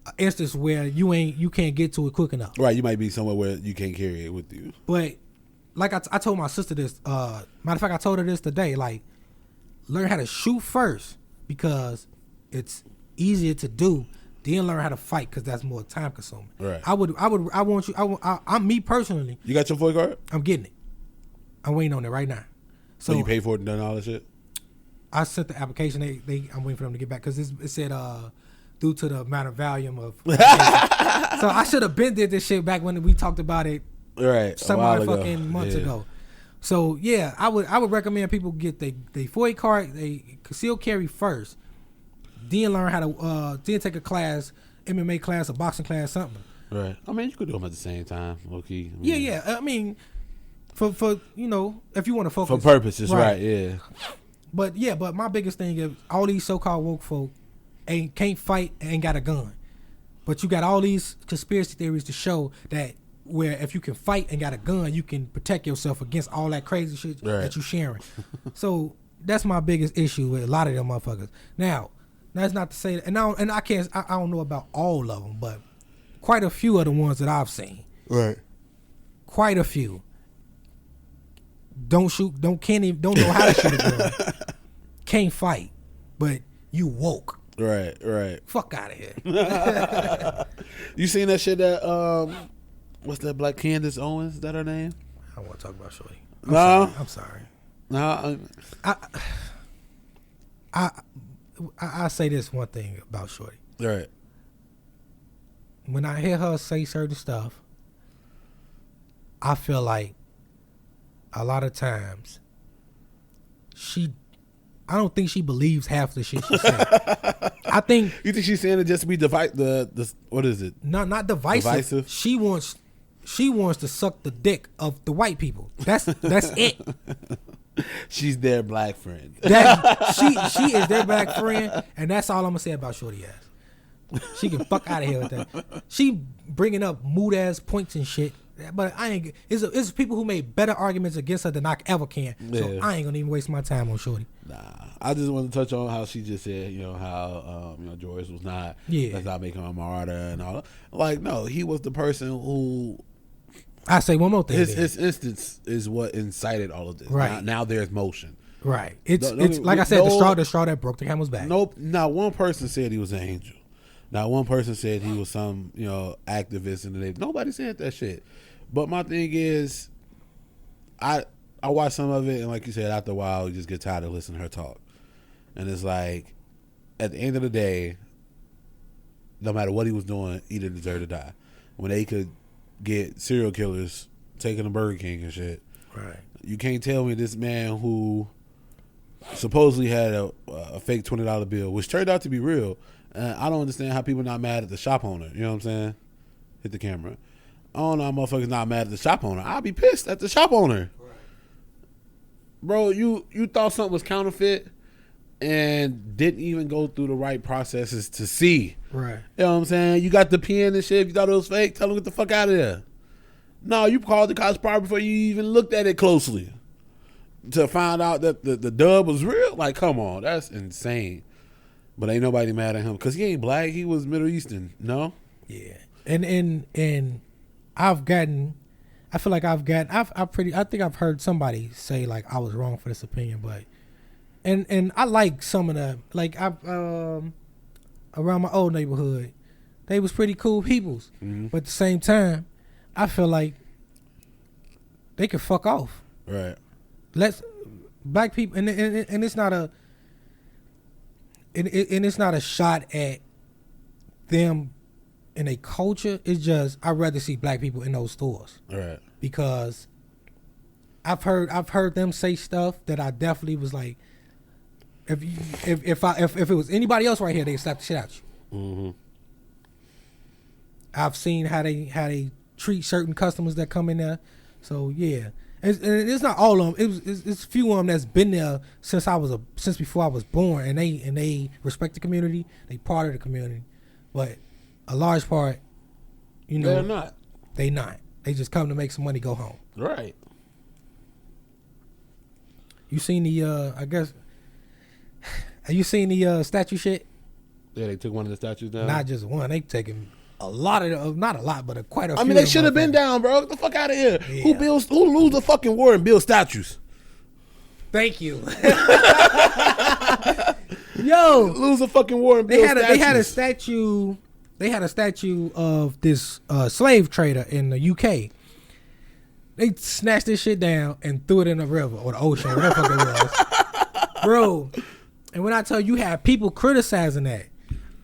[SPEAKER 2] an instance where you can't get to it quick enough.
[SPEAKER 1] Right, you might be somewhere where you can't carry it with you.
[SPEAKER 2] But like I told my sister this. Matter of fact, I told her this today. Like, learn how to shoot first because it's easier to do. Then learn how to fight because that's more time consuming.
[SPEAKER 1] Right.
[SPEAKER 2] I want you. I'm me personally.
[SPEAKER 1] You got your FOIA card?
[SPEAKER 2] I'm getting it. I'm waiting on it right now.
[SPEAKER 1] So you paid for it and done all that shit?
[SPEAKER 2] I sent the application. I'm waiting for them to get back because it said due to the amount of volume of. So I should have been did this shit back when we talked about it.
[SPEAKER 1] Right.
[SPEAKER 2] Some fucking months ago. So yeah, I would recommend people get they FOIA card, they concealed carry first, then learn how to then take a class, MMA class, a boxing class, something.
[SPEAKER 1] Right. I mean, you could do them at the same time, low key.
[SPEAKER 2] Yeah. I mean, for you know, if you want to focus
[SPEAKER 1] for purposes, right? Yeah.
[SPEAKER 2] But my biggest thing is all these so-called woke folk can't fight and ain't got a gun, but you got all these conspiracy theories to show that. Where if you can fight and got a gun, you can protect yourself against all that crazy shit that you sharing. So that's my biggest issue with a lot of them motherfuckers. Now, that's not to say that, and I don't know about all of them, but quite a few of the ones that I've seen.
[SPEAKER 1] Right.
[SPEAKER 2] Quite a few. Don't know how to shoot a gun. Can't fight, but you woke.
[SPEAKER 1] Right.
[SPEAKER 2] Fuck out of here.
[SPEAKER 1] You seen that shit that what's that black Candace Owens? Is that her name?
[SPEAKER 2] I don't want to talk about Shorty. I'm sorry.
[SPEAKER 1] No.
[SPEAKER 2] I say this one thing about Shorty.
[SPEAKER 1] Right.
[SPEAKER 2] When I hear her say certain stuff, I feel like a lot of times I don't think she believes half the shit she's saying. I think
[SPEAKER 1] you think she's saying it just to be the what is it?
[SPEAKER 2] Not divisive. She wants to suck the dick of the white people. That's it.
[SPEAKER 1] She's their black friend.
[SPEAKER 2] She is their black friend, and that's all I'm gonna say about Shorty ass. She can fuck out of here with that. She bringing up mood ass points and shit, but I ain't. It's people who made better arguments against her than I ever can. So
[SPEAKER 1] Yeah.
[SPEAKER 2] I ain't gonna even waste my time on Shorty.
[SPEAKER 1] Nah, I just want to touch on how she just said, how George was not.
[SPEAKER 2] Yeah.
[SPEAKER 1] Let's not make him a martyr and all that. Like, no, he was the person who.
[SPEAKER 2] I say one more thing.
[SPEAKER 1] His instance is what incited all of this.
[SPEAKER 2] Right.
[SPEAKER 1] Now there's motion.
[SPEAKER 2] Right. It's like I said, the straw that broke the camel's back.
[SPEAKER 1] Nope. Not one person said he was an angel. Not one person said he was some, activist, and nobody said that shit. But my thing is, I I watched some of it, and like you said, after a while, you just get tired of listening to her talk. And it's like, at the end of the day, no matter what he was doing, he didn't deserve to die. When they could get serial killers taking a Burger King and shit.
[SPEAKER 2] Right.
[SPEAKER 1] You can't tell me this man who supposedly had a fake $20 bill, which turned out to be real. I don't understand how people not mad at the shop owner. You know what I'm saying? Hit the camera. I don't know how motherfuckers not mad at the shop owner. I'll be pissed at the shop owner. Right. Bro, you thought something was counterfeit and didn't even go through the right processes to see.
[SPEAKER 2] Right.
[SPEAKER 1] You know what I'm saying? You got the pen and shit. If you thought it was fake, tell them get the fuck out of there. No, you called the cops probably before you even looked at it closely to find out that the dub was real. Like, come on. That's insane. But ain't nobody mad at him because he ain't black. He was Middle Eastern. No?
[SPEAKER 2] Yeah. And I feel like I think I've heard somebody say like I was wrong for this opinion, but and I like some of the, like I around my old neighborhood, they was pretty cool peoples. Mm-hmm. But at the same time, I feel like they could fuck off.
[SPEAKER 1] Right.
[SPEAKER 2] Let's black people, and it's not a and it's not a shot at them in a culture. It's just I'd rather see black people in those stores.
[SPEAKER 1] Right.
[SPEAKER 2] Because I've heard them say stuff that I definitely was like, if it was anybody else right here, they'd slap the shit out you. Mm-hmm. I've seen how they treat certain customers that come in there. So yeah, it's not all of them. It's a few of them that's been there since before I was born, and they respect the community. They part of the community, but a large part, you know,
[SPEAKER 1] they're not.
[SPEAKER 2] They not. They just come to make some money, go home.
[SPEAKER 1] Right.
[SPEAKER 2] You seen the I guess. Have you seen the statue shit?
[SPEAKER 1] Yeah, they took one of the statues down.
[SPEAKER 2] Not just one. They taking a lot of, not a lot, but quite a few.
[SPEAKER 1] I mean, they should have been down, bro. Get the fuck out of here.
[SPEAKER 2] Yeah.
[SPEAKER 1] Who lose the fucking war and build statues?
[SPEAKER 2] Thank you. Yo,
[SPEAKER 1] lose a fucking war and build statues.
[SPEAKER 2] They had a statue of this slave trader in the UK. They snatched this shit down and threw it in the river or the ocean, whatever the fuck it was, bro. And when I tell you, have people criticizing that.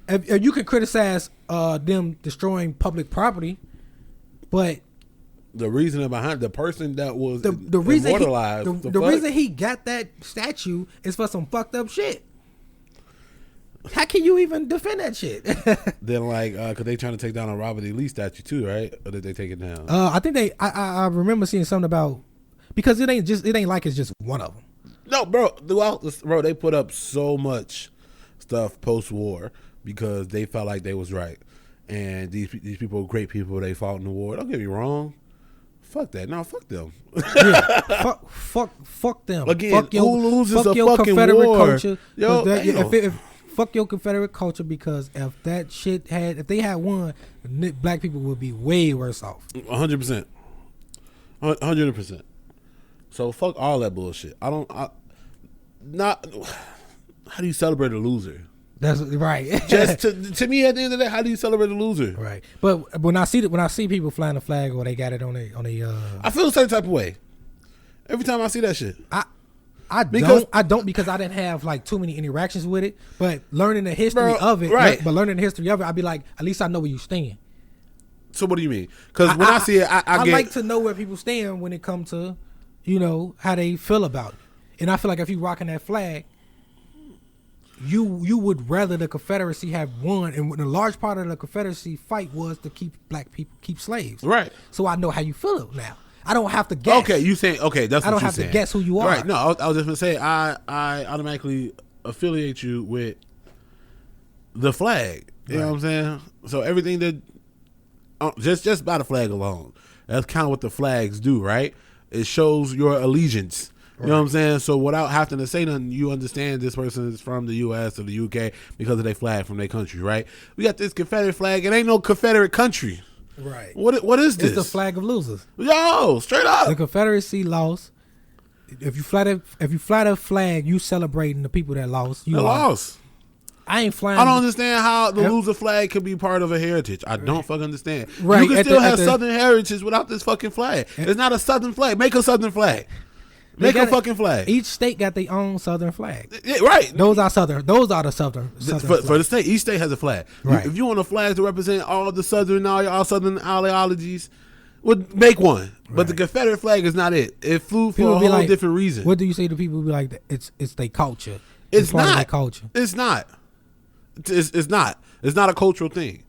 [SPEAKER 2] If you can criticize them destroying public property, but
[SPEAKER 1] the reasoning behind the person that was
[SPEAKER 2] the reason
[SPEAKER 1] immortalized,
[SPEAKER 2] the reason he got that statue is for some fucked up shit. How can you even defend that shit?
[SPEAKER 1] Then cause they trying to take down a Robert E. Lee statue too, right? Or did they take it down?
[SPEAKER 2] I think I remember seeing something about, because it ain't like it's just one of them.
[SPEAKER 1] No, bro. They put up so much stuff post-war because they felt like they was right, and these people are great people. They fought in the war. Don't get me wrong. Fuck that. No, fuck them.
[SPEAKER 2] Yeah, fuck them.
[SPEAKER 1] Again,
[SPEAKER 2] fuck
[SPEAKER 1] who loses
[SPEAKER 2] fuck
[SPEAKER 1] a
[SPEAKER 2] your
[SPEAKER 1] fucking
[SPEAKER 2] Confederate
[SPEAKER 1] war?
[SPEAKER 2] Culture.
[SPEAKER 1] Yo,
[SPEAKER 2] Fuck your Confederate culture, because if they had won, black people would be way worse off.
[SPEAKER 1] 100%. 100%. So fuck all that bullshit. How do you celebrate a loser?
[SPEAKER 2] That's right.
[SPEAKER 1] Just to me, at the end of the day, how do you celebrate a loser?
[SPEAKER 2] Right. But when I see people flying the flag or they got it on a
[SPEAKER 1] I feel the same type of way every time I see that shit.
[SPEAKER 2] I don't because I didn't have like too many interactions with it. But learning the history of it,
[SPEAKER 1] right?
[SPEAKER 2] But learning the history of it, I'd be like, at least I know where you stand.
[SPEAKER 1] So what do you mean? Because when I see it, I
[SPEAKER 2] like to know where people stand when it comes to, you know, how they feel about it. And I feel like if you rocking that flag, you would rather the Confederacy have won, and a large part of the Confederacy fight was to keep black people, keep slaves.
[SPEAKER 1] Right.
[SPEAKER 2] So I know how you feel now. I don't have to guess.
[SPEAKER 1] Okay, you saying that's what you're saying.
[SPEAKER 2] I don't have to guess who you are.
[SPEAKER 1] Right. No, I was just gonna say I automatically affiliate you with the flag. You know what I'm saying? So everything that just by the flag alone, that's kind of what the flags do, right? It shows your allegiance. You know what I'm saying? So without having to say nothing, you understand this person is from the U.S. or the U.K. because of their flag from their country, right? We got this Confederate flag. It ain't no Confederate country.
[SPEAKER 2] Right.
[SPEAKER 1] What is this?
[SPEAKER 2] It's the flag of losers.
[SPEAKER 1] Yo, straight up.
[SPEAKER 2] The Confederacy lost. If you fly the flag, you celebrating the people that lost. You
[SPEAKER 1] lost.
[SPEAKER 2] I ain't flying.
[SPEAKER 1] I don't understand how the loser flag could be part of a heritage. I don't fucking understand.
[SPEAKER 2] Right.
[SPEAKER 1] You can still have Southern heritage without this fucking flag. It's not a Southern flag. Make a Southern flag. Make a fucking flag.
[SPEAKER 2] Each state got their own southern flag.
[SPEAKER 1] Yeah, right.
[SPEAKER 2] Those are the southern
[SPEAKER 1] for the state. Each state has a flag.
[SPEAKER 2] Right.
[SPEAKER 1] If you want a flag to represent all the southern ideologies, would make one. But the Confederate flag is not it. It flew for a whole different reason.
[SPEAKER 2] What do you say to people who be like, it's their culture?
[SPEAKER 1] It's not
[SPEAKER 2] their culture.
[SPEAKER 1] It's not. It's not. It's not a cultural thing.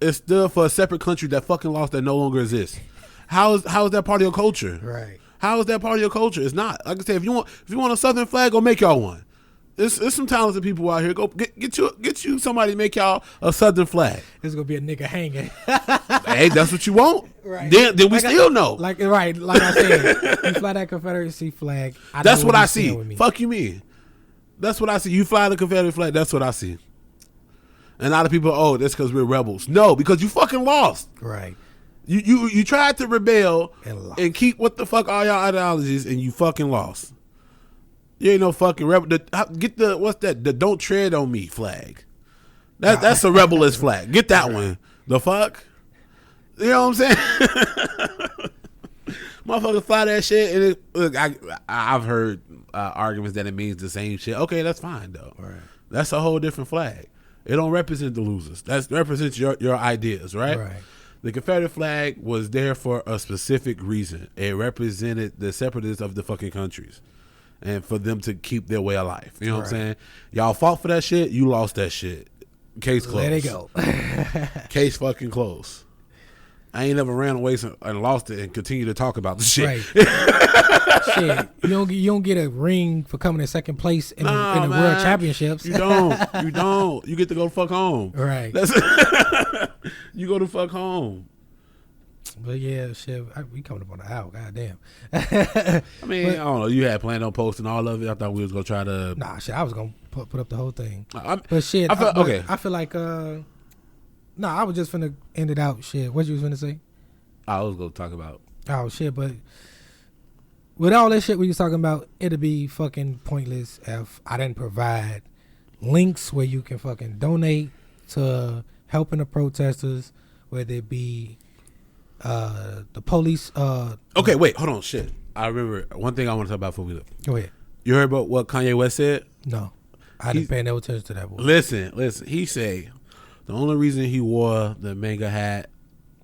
[SPEAKER 1] It's still for a separate country that fucking lost that no longer exists. How is that part of your culture?
[SPEAKER 2] Right.
[SPEAKER 1] How is that part of your culture? It's not. Like I said, if you want a southern flag, go make y'all one. There's some talented people out here. Go get you somebody to make y'all a southern flag.
[SPEAKER 2] There's gonna be a nigga hanging.
[SPEAKER 1] Hey, that's what you want.
[SPEAKER 2] Right.
[SPEAKER 1] Then we still know.
[SPEAKER 2] Like I said, you fly that Confederacy flag.
[SPEAKER 1] That's what I see. Fuck you mean. That's what I see. You fly the Confederate flag. That's what I see. And a lot of people, oh, that's because we're rebels. No, because you fucking lost.
[SPEAKER 2] Right.
[SPEAKER 1] You tried to rebel and keep what the fuck all y'all ideologies, and you fucking lost. You ain't no fucking rebel. Get the don't tread on me flag. That's a rebelist flag. Get that one. The fuck? You know what I'm saying? Motherfuckers fly that shit, and I've heard arguments that it means the same shit. Okay, that's fine though.
[SPEAKER 2] Right.
[SPEAKER 1] That's a whole different flag. It don't represent the losers. That represents your ideas, right?
[SPEAKER 2] Right.
[SPEAKER 1] The Confederate flag was there for a specific reason. It represented the separatists of the fucking countries, and for them to keep their way of life. You know what I'm saying? Y'all fought for that shit. You lost that shit. Case closed.
[SPEAKER 2] Let it go.
[SPEAKER 1] Case fucking closed. I ain't never ran away and lost it and continue to talk about the shit.
[SPEAKER 2] Right. Shit, you don't get a ring for coming in second place in the World Championships.
[SPEAKER 1] You don't. You get to go fuck home.
[SPEAKER 2] Right.
[SPEAKER 1] You go to fuck home.
[SPEAKER 2] But yeah, shit, we coming up on the hour. Goddamn.
[SPEAKER 1] I mean, I don't know. You had planned on posting all of it. I thought we was gonna try to.
[SPEAKER 2] Nah, shit. I was gonna put up the whole thing.
[SPEAKER 1] But
[SPEAKER 2] shit,
[SPEAKER 1] okay.
[SPEAKER 2] I feel like I was just finna end it out. Shit, what you was finna say?
[SPEAKER 1] I was gonna talk about.
[SPEAKER 2] Oh shit, but with all that shit we was talking about, it'd be fucking pointless if I didn't provide links where you can fucking donate to helping the protesters, whether it be the police.
[SPEAKER 1] Okay, wait, hold on, shit. I remember one thing I want to talk about before we leave.
[SPEAKER 2] Go ahead.
[SPEAKER 1] You heard about what Kanye West said?
[SPEAKER 2] No, I didn't pay no attention to that boy.
[SPEAKER 1] Listen. He say the only reason he wore the manga hat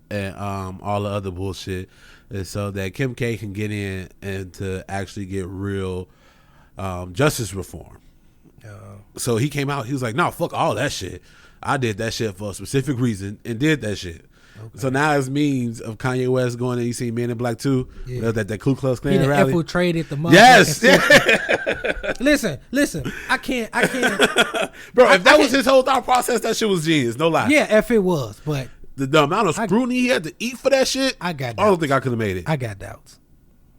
[SPEAKER 1] and all the other bullshit is so that Kim K can get in and to actually get real justice reform. So he came out. He was like, "No, fuck all that shit. I did that shit for a specific reason and did that shit." Okay. So now it's memes of Kanye West going and you see Men in Black 2, that Ku Klux Klan
[SPEAKER 2] he
[SPEAKER 1] rally.
[SPEAKER 2] Infiltrated the motherfucker.
[SPEAKER 1] Yes.
[SPEAKER 2] Listen. I can't.
[SPEAKER 1] Bro, if that was his whole thought process, that shit was genius. No lie.
[SPEAKER 2] Yeah, if it was, but
[SPEAKER 1] the amount of scrutiny he had to eat for that shit, I don't think I could have made it.
[SPEAKER 2] I got doubts.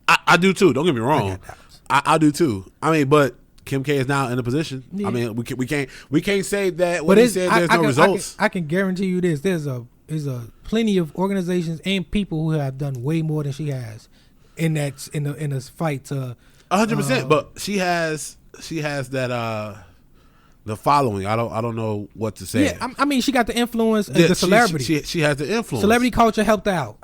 [SPEAKER 1] I do too. Don't get me wrong.
[SPEAKER 2] I got doubts.
[SPEAKER 1] I do too. I mean, but Kim K is now in a position. Yeah. I mean, we can't say that what he said. There's no results.
[SPEAKER 2] I can guarantee you this. There's a plenty of organizations and people who have done way more than she has in this fight to
[SPEAKER 1] 100%. But she has that the following. I don't know what to say.
[SPEAKER 2] Yeah, I mean, she got the influence, the celebrity.
[SPEAKER 1] She has the influence.
[SPEAKER 2] Celebrity culture helped out.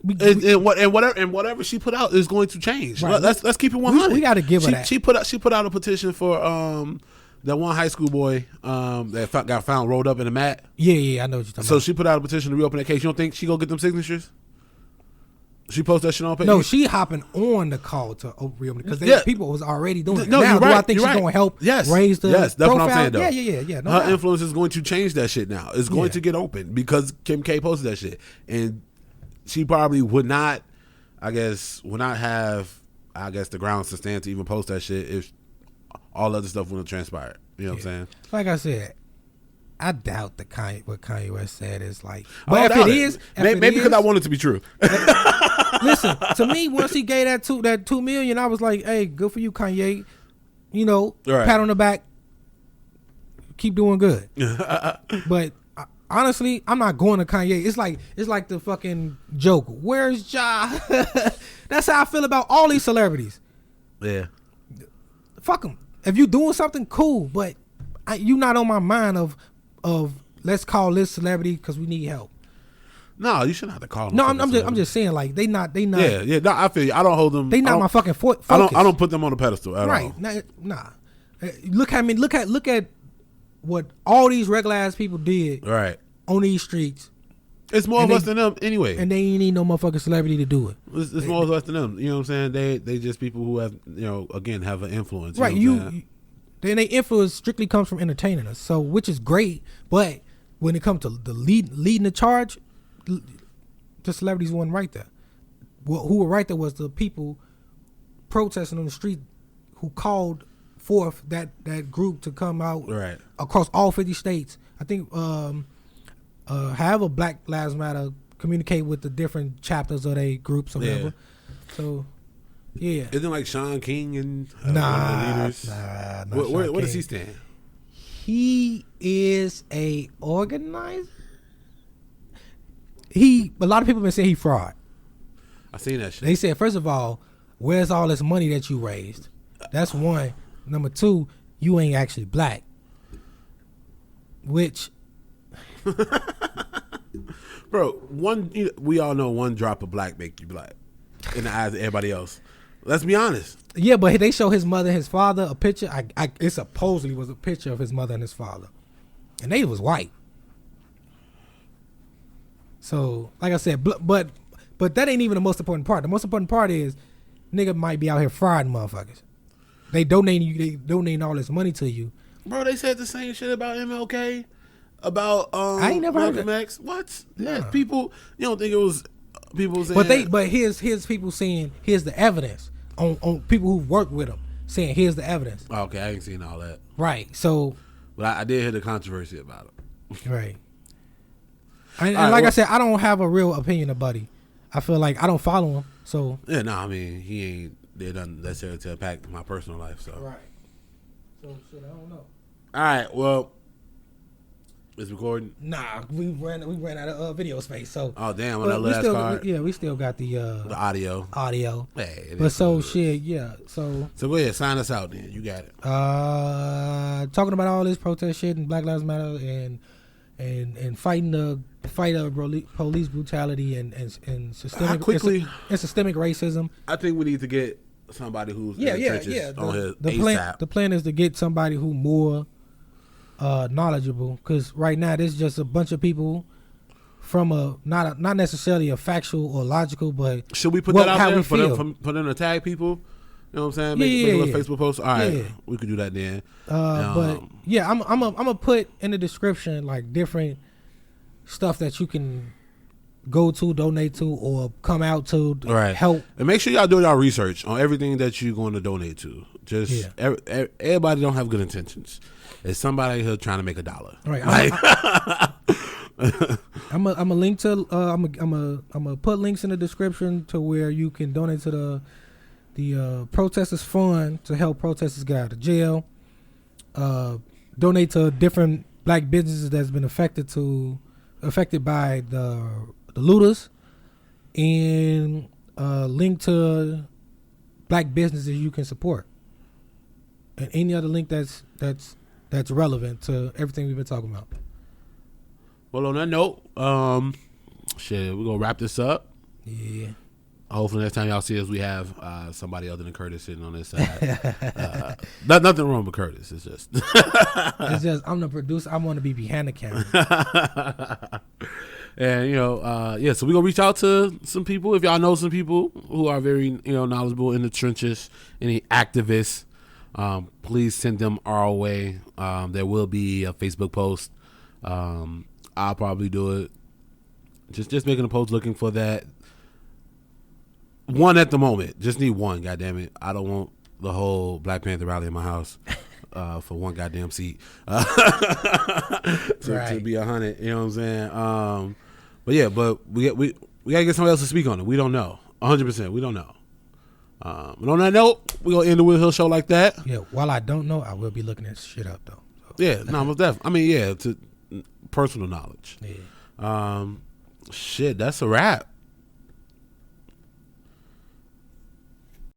[SPEAKER 1] Whatever she put out is going to change. Right. Let's keep it 100.
[SPEAKER 2] We got to give her that.
[SPEAKER 1] She put out a petition for that one high school boy that got found rolled up in a mat.
[SPEAKER 2] Yeah, I know what you're talking about.
[SPEAKER 1] So she put out a petition to reopen that case. You don't think she gonna get them signatures? She posted that shit on page.
[SPEAKER 2] No, she hopping on the call to reopen it because people was already doing it. No, now,
[SPEAKER 1] right,
[SPEAKER 2] do I think she's going to help raise the
[SPEAKER 1] that's
[SPEAKER 2] profile?
[SPEAKER 1] What I'm saying, though.
[SPEAKER 2] Yeah. No
[SPEAKER 1] her
[SPEAKER 2] doubt.
[SPEAKER 1] influence is going to change that shit now. It's going to get open because Kim K posted that shit. And she probably would not have, the grounds to stand to even post that shit if all other stuff wouldn't have transpired. You know what I'm saying?
[SPEAKER 2] Like I said, I doubt what Kanye West said is like. But if it is,
[SPEAKER 1] maybe because I want it to be true.
[SPEAKER 2] Listen, to me, once he gave that $2 million, I was like, "Hey, good for you, Kanye. You know, pat on the back. Keep doing good." But honestly, I'm not going to Kanye. It's like the fucking joke. Where's Ja? That's how I feel about all these celebrities.
[SPEAKER 1] Yeah.
[SPEAKER 2] Fuck them. If you doing something, cool, but you not on my mind of let's call this celebrity because we need help.
[SPEAKER 1] No, you shouldn't have to call them.
[SPEAKER 2] No, I'm just saying, like they not.
[SPEAKER 1] Yeah. No, I feel you. I don't hold them.
[SPEAKER 2] They not my fucking focus.
[SPEAKER 1] I don't put them on the pedestal at all.
[SPEAKER 2] Right? Nah. Look at what all these regular ass people did.
[SPEAKER 1] Right.
[SPEAKER 2] On these streets.
[SPEAKER 1] It's more of us than them anyway.
[SPEAKER 2] And they ain't need no motherfucking celebrity to do it.
[SPEAKER 1] It's more of us than them. You know what I'm saying? They just people who have, again, have an influence.
[SPEAKER 2] Right. Then they influence strictly comes from entertaining us. So, which is great. But when it comes to the leading the charge, the celebrities weren't right there. Who were right there was the people protesting on the street who called forth that group to come out across all 50 states. I think however Black Lives Matter communicate with the different chapters of their groups or whatever. So yeah.
[SPEAKER 1] Isn't like Sean King and
[SPEAKER 2] leaders?
[SPEAKER 1] Where does he stand?
[SPEAKER 2] He is a organizer. A lot of people been saying he fraud.
[SPEAKER 1] I seen that shit.
[SPEAKER 2] They said, first of all, where's all this money that you raised? That's one. Number two, you ain't actually black. Which,
[SPEAKER 1] bro, we all know one drop of black make you black in the eyes of everybody else. Let's be honest.
[SPEAKER 2] Yeah, but they show his mother and his father a picture. It supposedly was a picture of his mother and his father, and they was white. So, like I said, but that ain't even the most important part. The most important part is nigga might be out here frauding motherfuckers. They donating all this money to you.
[SPEAKER 1] Bro, they said the same shit about MLK, about
[SPEAKER 2] I ain't never heard
[SPEAKER 1] Malcolm
[SPEAKER 2] that.
[SPEAKER 1] X. What?
[SPEAKER 2] Nah.
[SPEAKER 1] Yeah, people. You don't think it was people saying?
[SPEAKER 2] But here's people saying here's the evidence on people who work with him saying here's the evidence.
[SPEAKER 1] Oh, okay, I ain't seen all that.
[SPEAKER 2] Right. So,
[SPEAKER 1] but I did hear the controversy about it.
[SPEAKER 2] Right. I said, I don't have a real opinion about it. I feel like I don't follow him. So
[SPEAKER 1] yeah, no, I mean he ain't did nothing necessarily to impact my personal life. So
[SPEAKER 2] right. So shit, I don't know.
[SPEAKER 1] All right, well, it's recording.
[SPEAKER 2] Nah, we ran out of video space. So
[SPEAKER 1] oh damn, on that last card.
[SPEAKER 2] Yeah, we still got the
[SPEAKER 1] audio.
[SPEAKER 2] Hey, but so shit, yeah. So
[SPEAKER 1] go ahead, sign us out then. You got it.
[SPEAKER 2] Talking about all this protest shit and Black Lives Matter and fighting the fight of police brutality and systemic and systemic racism.
[SPEAKER 1] I think we need to get somebody who's in the trenches on his ASAP.
[SPEAKER 2] The plan is to get somebody who more knowledgeable, because right now there's just a bunch of people from not necessarily a factual or logical, but
[SPEAKER 1] should we put that out there for them to tag people? You know what I'm saying? Make a little Facebook post. All right, we could do that then.
[SPEAKER 2] But yeah, I'm gonna put in the description like different stuff that you can go to, donate to, or come out to help.
[SPEAKER 1] And make sure y'all do y'all research on everything that you're going to donate to. Just everybody don't have good intentions. There's somebody here trying to make $1.
[SPEAKER 2] Right. I'm a link to. I'm a put links in the description to where you can donate to the protesters fund to help protesters get out of jail. Donate to different black businesses that's been affected by the looters, and link to black businesses you can support, and any other link that's relevant to everything we've been talking about.
[SPEAKER 1] Well, on that note, we're gonna wrap this up.
[SPEAKER 2] Yeah.
[SPEAKER 1] Hopefully next time y'all see us, we have somebody other than Curtis sitting on this side. Nothing wrong with Curtis. It's just
[SPEAKER 2] I'm the producer. I want to be behind the camera.
[SPEAKER 1] And so we're gonna reach out to some people. If y'all know some people who are very knowledgeable in the trenches, any activists, please send them our way. There will be a Facebook post. I'll probably do it. Just making a post looking for that. One at the moment. Just need one, goddammit. I don't want the whole Black Panther rally in my house for one goddamn seat. To be 100, you know what I'm saying? But we gotta get somebody else to speak on it. We don't know. 100%, we don't know. But on that note, we're gonna end the Will Hill Show like that.
[SPEAKER 2] Yeah, while I don't know, I will be looking that shit up though. So.
[SPEAKER 1] Yeah, no, most definitely. I mean, to personal knowledge.
[SPEAKER 2] Yeah.
[SPEAKER 1] That's a wrap.